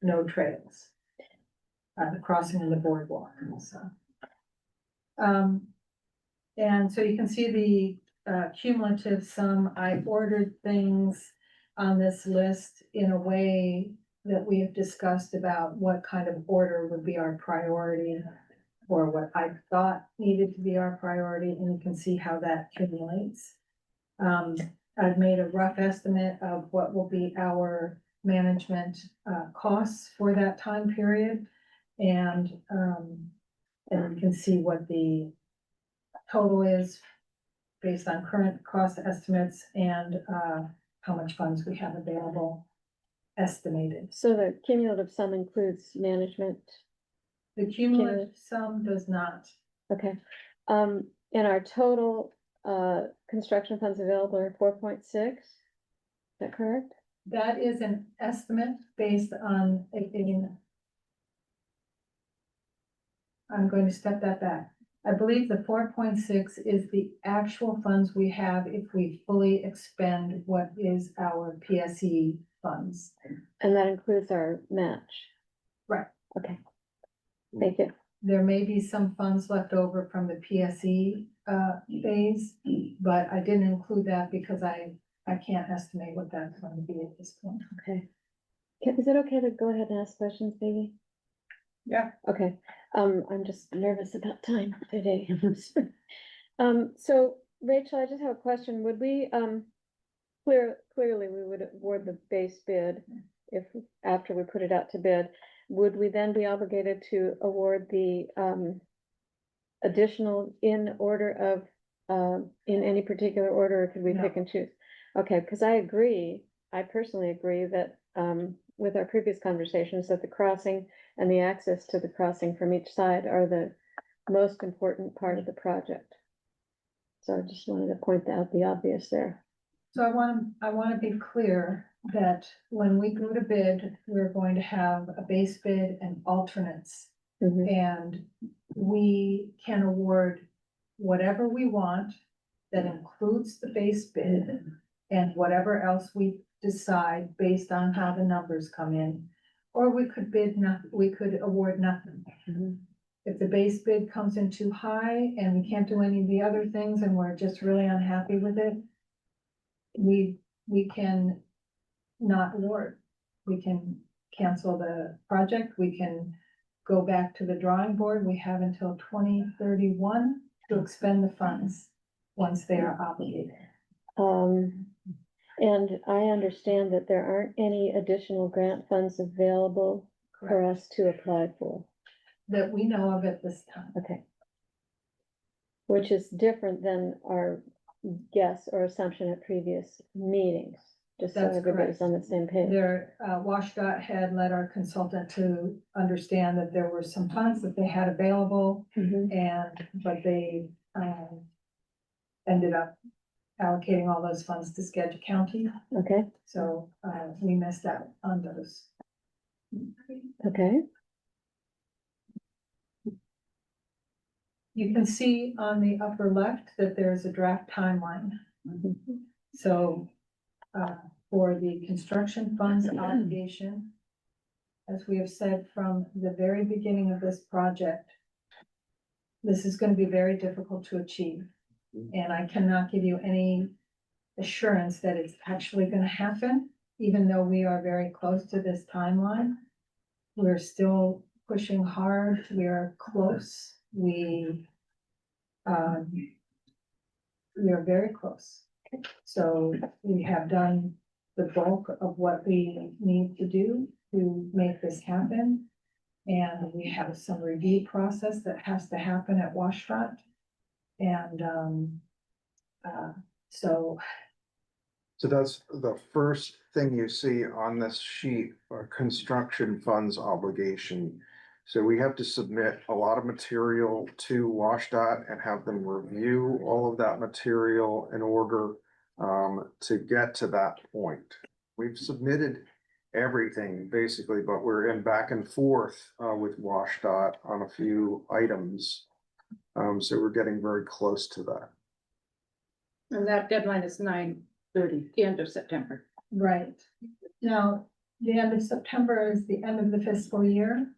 no trails. The crossing and the boardwalk also. And so you can see the cumulative sum. I ordered things on this list in a way that we have discussed about what kind of order would be our priority or what I thought needed to be our priority, and you can see how that accumulates. I've made a rough estimate of what will be our management costs for that time period. And you can see what the total is based on current cost estimates and how much funds we have available estimated. So the cumulative sum includes management? The cumulative sum does not. Okay, and our total construction funds available are 4.6, is that correct? That is an estimate based on I'm going to step that back. I believe the 4.6 is the actual funds we have if we fully expend what is our PSE funds. And that includes our match? Right. Okay, thank you. There may be some funds left over from the PSE phase, but I didn't include that because I can't estimate what that's going to be at this point. Okay. Is it okay to go ahead and ask questions, baby? Yeah. Okay, I'm just nervous about time today. So Rachel, I just have a question. Would we, clearly we would award the base bid if, after we put it out to bid, would we then be obligated to award the, additional in order of, in any particular order, or could we pick and choose? Okay, because I personally agree that, with our previous conversations, that the crossing and the access to the crossing from each side are the most important part of the project. So I just wanted to point out the obvious there. So I want to be clear that when we go to bid, we're going to have a base bid and alternates. And we can award whatever we want that includes the base bid and whatever else we decide based on how the numbers come in. Or we could we could award nothing. If the base bid comes in too high and we can't do any of the other things and we're just really unhappy with it, we can not award. We can cancel the project. We can go back to the drawing board. We have until 2031 to expend the funds once they are obligated. And I understand that there aren't any additional grant funds available for us to apply for. That we know of at this time. Okay. Which is different than our guess or assumption at previous meetings, just so That's everybody's correct. on the same page. Their WashDOT had led our consultant to understand that there were some funds that they had available, but they ended up allocating all those funds to Skagit County, Okay, so, we missed out on those. okay. You can see on the upper left that there's a draft timeline. So, for the construction funds obligation, as we have said from the very beginning of this project, this is gonna be very difficult to achieve. And I cannot give you any assurance that it's actually gonna happen, even though we are very close to this timeline. We're still pushing hard, we are close, we are very close. So we have done the bulk of what we need to do to make this happen. And we have some review process that has to happen at Washfront. And, so So that's the first thing you see on this sheet, construction funds obligation. So we have to submit a lot of material to WashDOT and have them review all of that material in order to get to that point. We've submitted everything basically, but we're in back and forth with WashDOT on a few items. So we're getting very close to that. And that deadline is 9/30, the end of September. right. Now, the end of September is the end of the fiscal year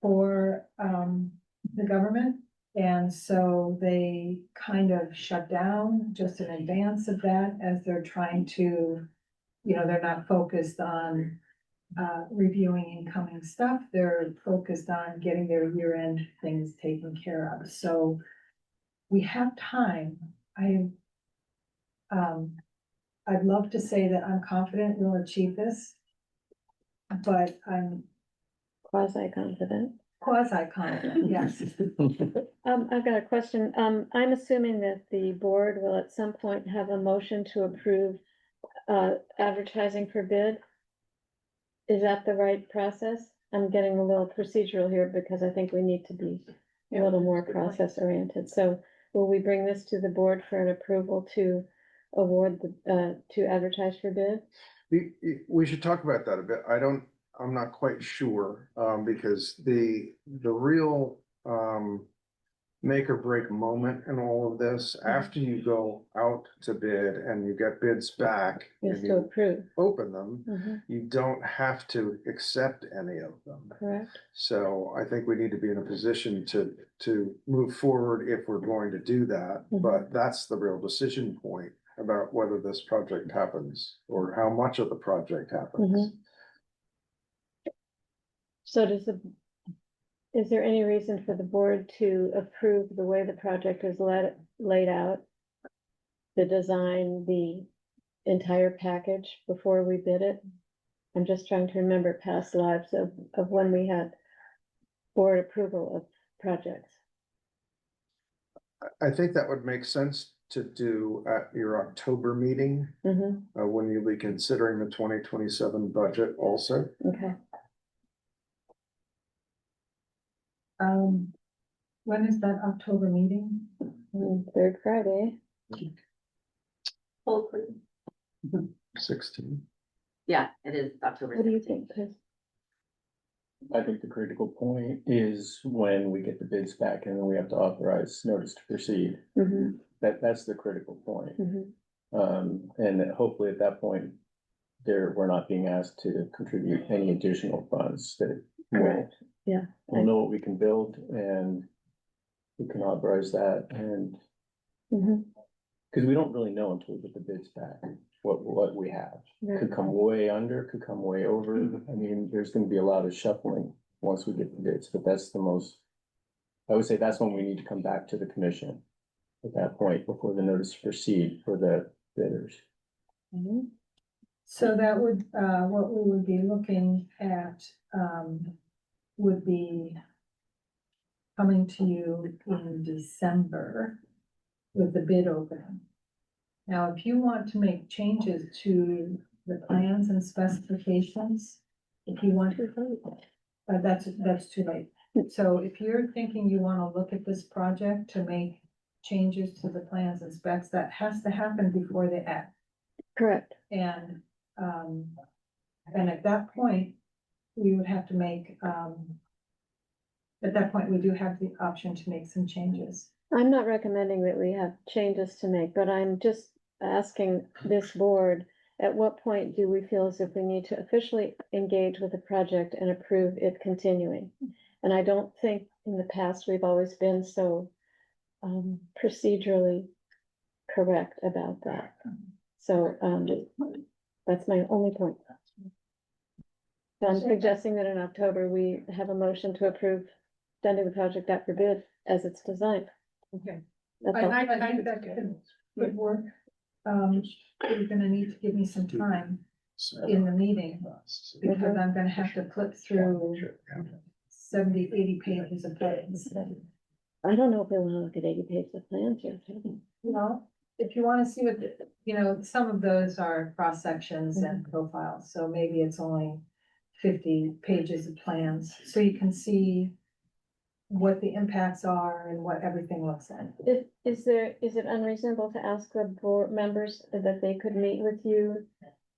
for the government. And so they kind of shut down just in advance of that as they're trying to, they're not focused on reviewing incoming stuff. They're focused on getting their year-end things taken care of. So we have time. I'd love to say that I'm confident we'll achieve this, but I'm Quasi-confident. quasi-confident, yes. I've got a question. I'm assuming that the board will at some point have a motion to approve advertising for bid. Is that the right process? I'm getting a little procedural here because I think we need to be a little more process oriented. So will we bring this to the board for an approval to award to advertise for bid? We should talk about that a bit. I'm not quite sure, because the real, make or break moment in all of this, after you go out to bid and you get bids back. Is and to you approve. Open them, Mhm. you don't have to accept any of them. Correct. So I think we need to be in a position to move forward if we're going to do that, but that's the real decision point about whether this project happens or how much of the project happens. So is there any reason for the board to approve the way the project is laid out? The design, the entire package before we bid it? I'm just trying to remember past lives of when we had board approval of projects. I think that would make sense to do at your October meeting, when you'll be considering the 2027 budget also. Okay. When is that October meeting? Third Friday. 16. Yeah, it is October. What do you think, Chris? I think the critical point is when we get the bids back and then we have to authorize notice to proceed. That's the critical point. And that hopefully at that point, we're not being asked to contribute any additional funds that Correct. Yeah. we'll know what we can build and we can authorize that and because we don't really know until we get the bids back, what we have. Could come way under, could come way over. I mean, there's gonna be a lot of shuffling once we get the bids, but I would say that's when we need to come back to the commission at that point before the notice to proceed for the bidders. So that would, what we would be looking at, would be coming to you in December with the bid opening. Now, if you want to make changes to the plans and specifications, if you want to, that's too late. So if you're thinking you want to look at this project to make changes to the plans and specs, that has to happen before they act. Correct. And at that point, we would have to make, at that point, we do have the option to make some changes. I'm not recommending that we have changes to make, but I'm just asking this board, at what point do we feel as if we need to officially engage with the project and approve it continuing? And I don't think in the past we've always been so procedurally correct about that. So that's my only point. So I'm suggesting that in October, we have a motion to approve sending the project out for bid as it's designed. Okay. That's all. I think that could work. You're gonna need to give me some time in the meeting, because I'm gonna have to flip through 70, 80 pages of plans. I don't know if we want to look at 80 pages of plans yet. Well, if you wanna see what, some of those are cross sections and profiles, so maybe it's only 50 pages of plans, so you can see what the impacts are and what everything looks like. Is it unreasonable to ask the board members that they could meet with you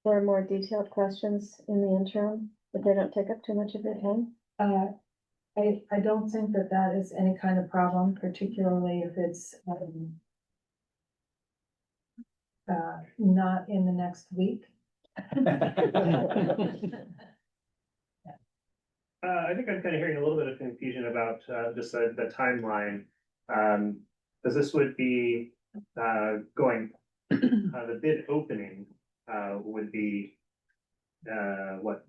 for more detailed questions in the interim, if they don't take up too much of your time? I don't think that that is any kind of problem, particularly if it's not in the next week. I think I'm kind of hearing a little bit of confusion about just the timeline. Because this would be going, the bid opening would be what?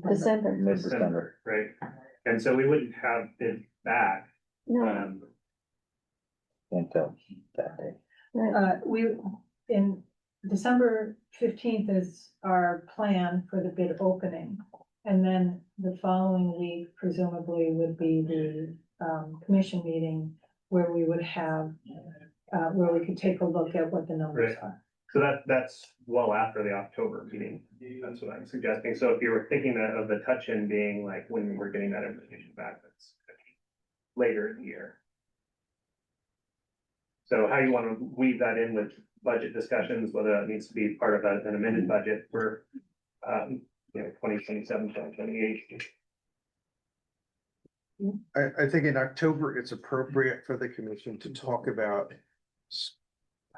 December. December, right? And so we wouldn't have bid back. No. Until that day. In December 15th is our plan for the bid opening. And then the following week presumably would be the commission meeting where we would have, where we could take a look at what the numbers are. So that's well after the October meeting. That's what I'm suggesting. So if you were thinking of the touch-in being like when we're getting that information back, that's later in the year. So how you want to weave that in with budget discussions, whether that needs to be part of an amended budget for 2027, 2028. I think in October, it's appropriate for the commission to talk about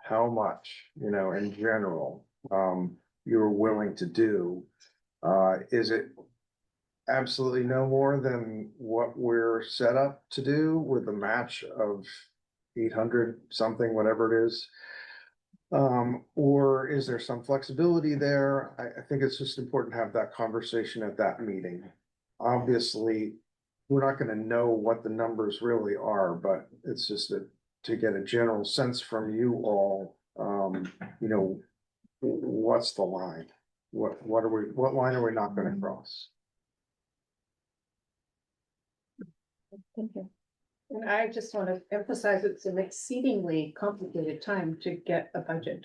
how much, in general, you're willing to do. Is it absolutely no more than what we're set up to do with a match of 800 something, whatever it is? Or is there some flexibility there? I think it's just important to have that conversation at that meeting. Obviously, we're not gonna know what the numbers really are, but it's just to get a general sense from you all, what's the line? What line are we not gonna cross? Thank you. And I just want to emphasize it's an exceedingly complicated time to get a budget.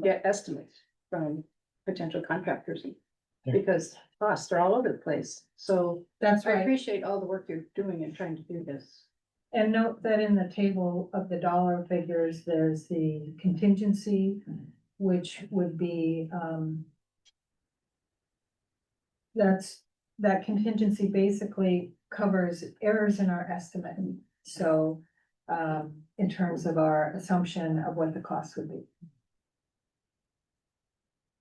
Get estimates from potential contractors. Because costs are all over the place. So That's I right. appreciate all the work you're doing in trying to do this. And note that in the table of the dollar figures, there's the contingency, which would be, that contingency basically covers errors in our estimate. So, in terms of our assumption of what the cost would be.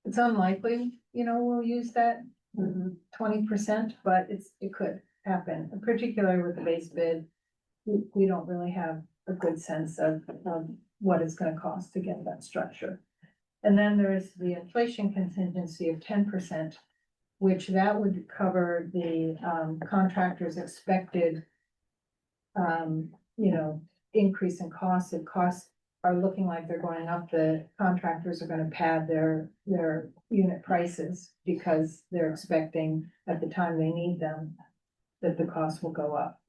It's unlikely, we'll use that 20%, but it could happen, particularly with the base bid. We don't really have a good sense of what it's gonna cost to get that structure. And then there's the inflation contingency of 10%, which that would cover the contractor's expected increase in costs. If costs are looking like they're going up, the contractors are gonna pad their unit prices because they're expecting at the time they need them that the cost will go up.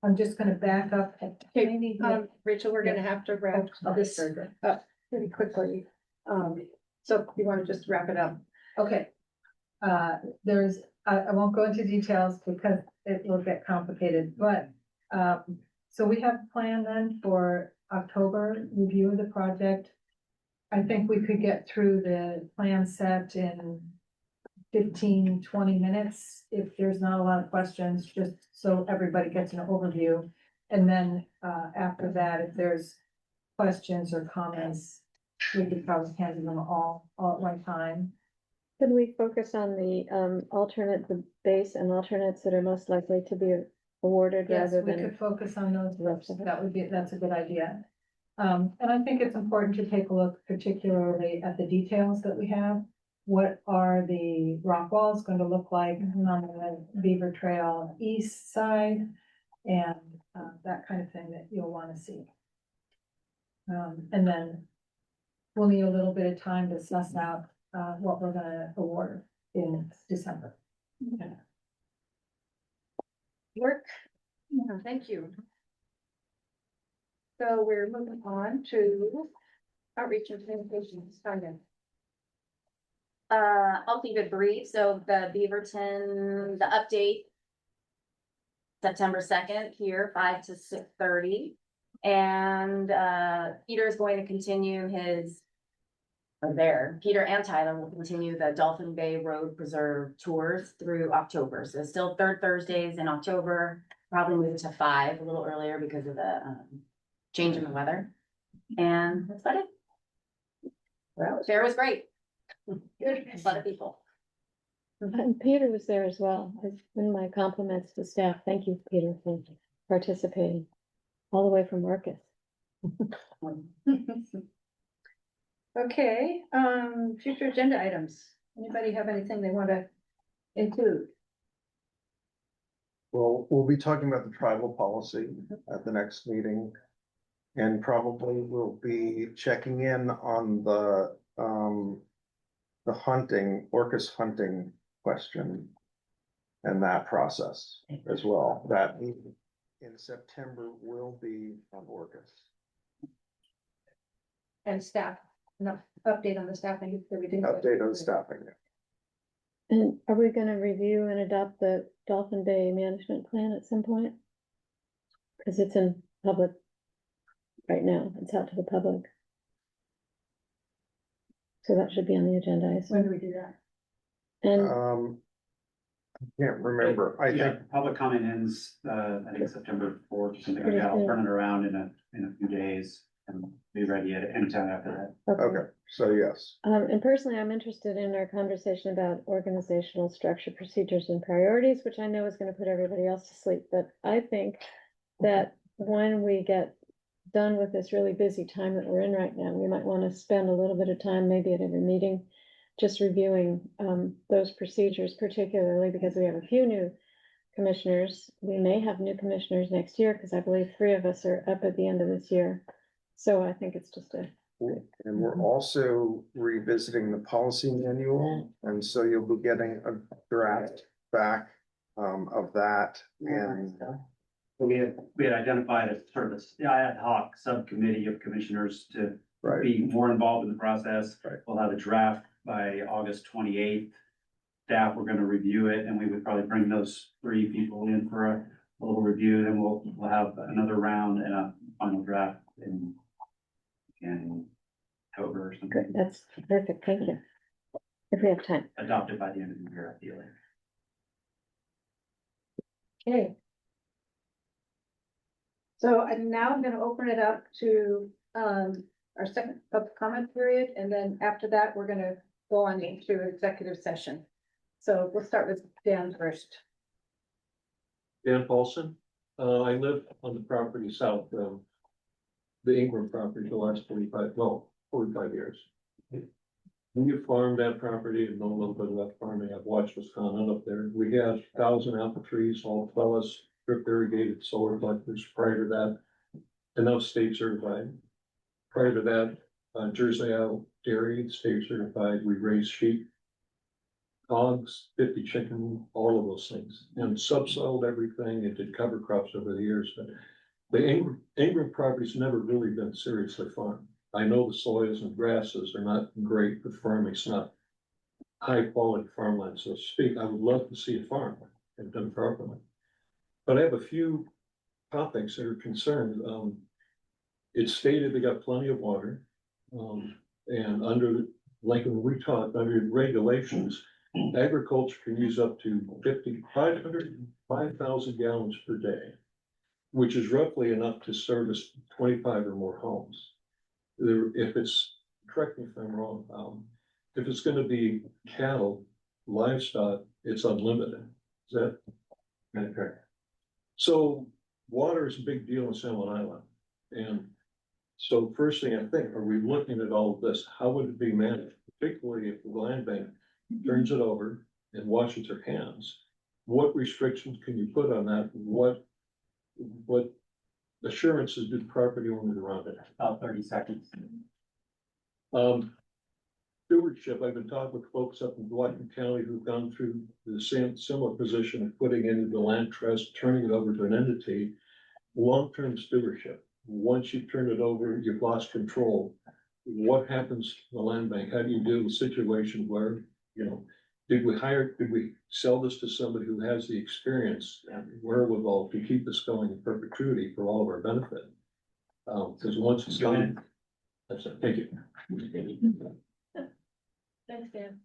I'm just gonna back up. Rachel, we're gonna have to wrap this up pretty quickly. So you want to just wrap it up? Okay. I won't go into details because it will get complicated, but So we have a plan then for October review of the project. I think we could get through the plan set in 15-20 minutes if there's not a lot of questions, just so everybody gets an overview. And then after that, if there's questions or comments, we could probably handle them all at one time. Could we focus on the the base and alternates that are most likely to be awarded Yes, rather we than? could focus on those. Rest of it. That's a good idea. And I think it's important to take a look particularly at the details that we have. What are the rock walls going to look like on the Beaver Trail east side? And that kind of thing that you'll want to see. And then we'll need a little bit of time to suss out what we're gonna award in December. Work, thank you. So we're moving on to outreach and communications, Tanya. I'll keep it brief. So the Beaverton, the update. September 2nd here, 5 to 6:30. And Peter is going to continue his. Peter and Tyler will continue the Dolphin Bay Road Preserve tours through October. So still third Thursdays in October, probably move it to 5 a little earlier because of the change in the weather. And that's about it. Well, fair was great. Good, a lot of people. And Peter was there as well. And my compliments to staff. Thank you, Peter, for participating all the way from Marcus. Okay, future agenda items. Anybody have anything they want to include? Well, we'll be talking about the tribal policy at the next meeting. And probably we'll be checking in on the hunting, Orcas hunting question. And that process as well. That meeting in September will be on Orcas. And staff, no, update on the staffing, everything. Update on staffing. And are we gonna review and adopt the Dolphin Bay management plan at some point? Cause it's in public right now, it's out to the public. So that should be on the agenda, I assume. When do we do that? And I can't remember. I Yeah, think, public comment ends, I think September 4th or something like Pretty that. I'll soon. turn it around in a few days and be ready at any time after that. okay, so yes. And personally, I'm interested in our conversation about organizational structure, procedures and priorities, which I know is gonna put everybody else to sleep, but I think that when we get done with this really busy time that we're in right now, we might wanna spend a little bit of time, maybe at every meeting, just reviewing those procedures, particularly because we have a few new commissioners. We may have new commissioners next year, because I believe 3 of us are up at the end of this year. So I think it's just And we're also revisiting the policy manual, and so you'll be getting a draft back of that and. We had identified as sort of a ad hoc subcommittee of commissioners to Right. be more involved in the process. Right. We'll have a draft by August 28th. Staff, we're gonna review it, and we would probably bring those 3 people in for a little review, then we'll have another round and a final draft in October or something, good. That's perfect. Thank you. If we have time. adopted by the end of the year, ideally. Okay. So I'm now gonna open it up to our second public comment period, and then after that, we're gonna go on into executive session. So we'll start with Dan first. Dan Paulson, I live on the property south of the Ingram property the last 45 years. We have farmed that property and know a little bit about farming. I've watched what's gone on up there. We have 1,000 apple trees, all fellas, drip irrigated solar collectors. Prior to that, enough state certified. Prior to that, Jersey Isle Dairy, state certified. We raise sheep, hogs, 50 chicken, all of those things, and subsoiled everything and did cover crops over the years. But the Ingram property's never really been seriously farmed. I know the soils and grasses are not great for farming. It's not high quality farmland, so to speak. I would love to see a farm and done properly. But I have a few topics that are concerned. It's stated they got plenty of water. And under, like when we talk, under regulations, agriculture can use up to 5,000 gallons per day, which is roughly enough to service 25 or more homes. If it's, correct me if I'm wrong, if it's gonna be cattle, livestock, it's unlimited. Is that correct? So water is a big deal in San Juan Island. And so first thing I think, are we looking at all of this? How would it be managed? Particularly if the land bank turns it over and washes their hands. What restrictions can you put on that? What assurances do the property owners around it? About 30 seconds. Stewardship, I've been talking with folks up in Washington County who've gone through the same similar position of putting into the land trust, turning it over to an entity. Long-term stewardship. Once you turn it over, you've lost control. What happens to the land bank? How do you deal with situations where, you know, did we sell this to somebody who has the experience and wherewithal to keep this going in perpetuity for all of our benefit? Because once it's done, that's it. Thank you. Thanks, Dan.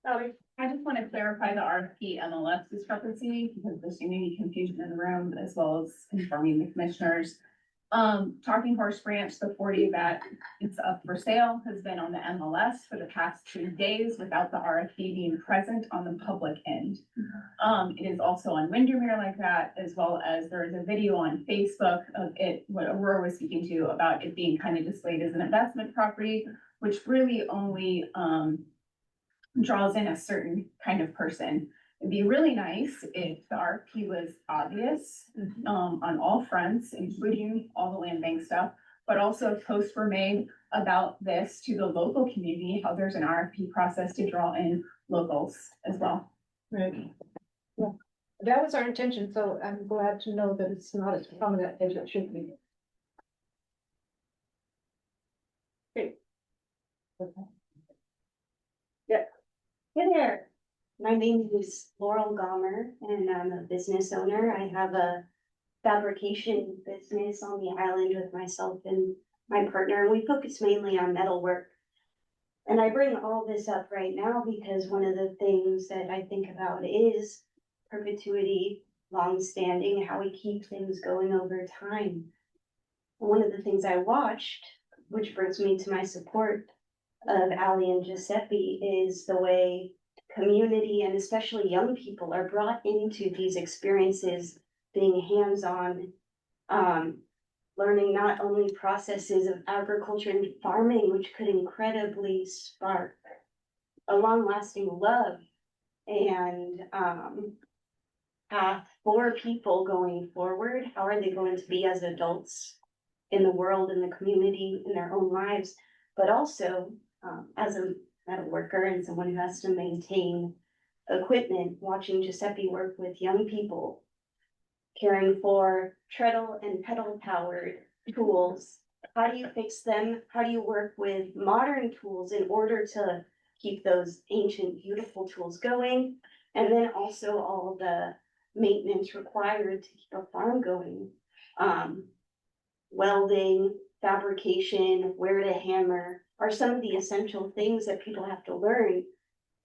I just want to clarify the RFP MLS discrepancy because there's any confusion in the room as well as informing the commissioners. Talking Horse Ranch, the 40 that is up for sale has been on the MLS for the past 2 days without the RFP being present on the public end. It is also on Windermere like that, as well as there is a video on Facebook of it, what Aurora was speaking to about it being kind of displayed as an investment property, which really only draws in a certain kind of person. It'd be really nice if the RFP was obvious on all fronts, including all the land bank stuff, but also if posts were made about this to the local community, how there's an RFP process to draw in locals as well. Right. Yeah, that was our intention, so I'm glad to know that it's not as prominent as it should be. Okay. Yeah. Hey there, my name is Laurel Gomer and I'm a business owner. I have a fabrication business on the island with myself and my partner, and we focus mainly on metalwork. And I bring all this up right now because one of the things that I think about is perpetuity, long-standing, how we keep things going over time. And one of the things I watched, which brings me to my support of Ali and Giuseppe, is the way community and especially young people are brought into these experiences, being hands-on, learning not only processes of agriculture and farming, which could incredibly spark a long-lasting love and path for people going forward. How are they going to be as adults in the world, in the community, in their own lives, but also as a metal worker and someone who has to maintain equipment, watching Giuseppe work with young people, caring for treadle and pedal powered tools. How do you fix them? How do you work with modern tools in order to keep those ancient, beautiful tools going? And then also all the maintenance required to keep a farm going. Welding, fabrication, where to hammer are some of the essential things that people have to learn.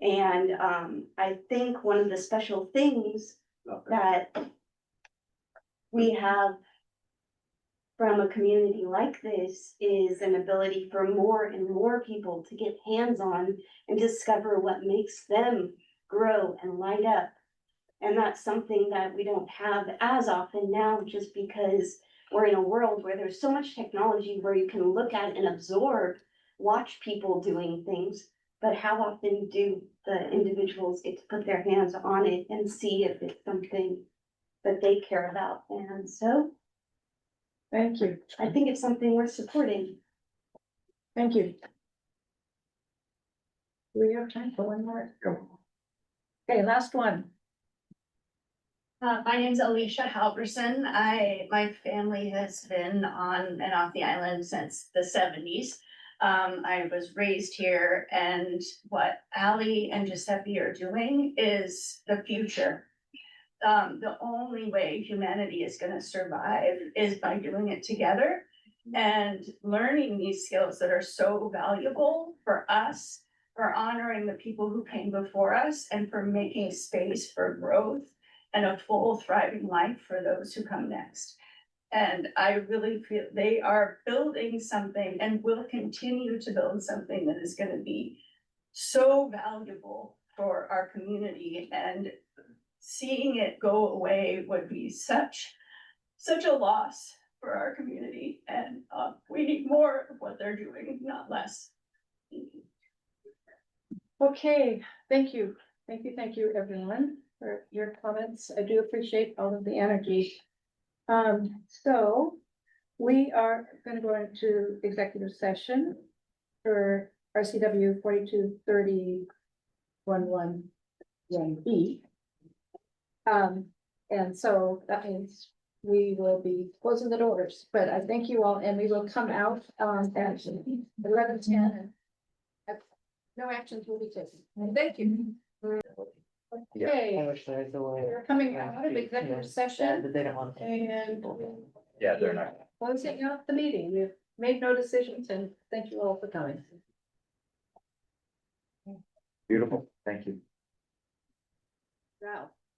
And I think one of the special things that we have from a community like this is an ability for more and more people to get hands-on and discover what makes them grow and light up. And that's something that we don't have as often now, just because we're in a world where there's so much technology where you can look at and absorb, watch people doing things, but how often do the individuals get to put their hands on it and see if it's something that they care about? And so, thank you. I think it's something worth supporting. Thank you. Do we have time for one more? Go. Okay, last one. My name's Alicia Halverson. My family has been on and off the island since the 70s. I was raised here, and what Ali and Giuseppe are doing is the future. the only way humanity is gonna survive is by doing it together. And learning these skills that are so valuable for us, for honoring the people who came before us, and for making space for growth and a full thriving life for those who come next. And I really feel they are building something and will continue to build something that is gonna be so valuable for our community, and seeing it go away would be such a loss for our community, and we need more of what they're doing, not less. Okay, thank you. Thank you, everyone, for your comments. I do appreciate all of the energy. So we are gonna go into executive session for RCW 423011B. And so that means we will be closing the doors, but I thank you all, and we will come out at 11:10. No actions will be taken. Thank you. Okay, we're coming out of executive session and Yeah, they're not. closing out the meeting. We've made no decisions, and thank you all for coming. Beautiful, thank you. Wow.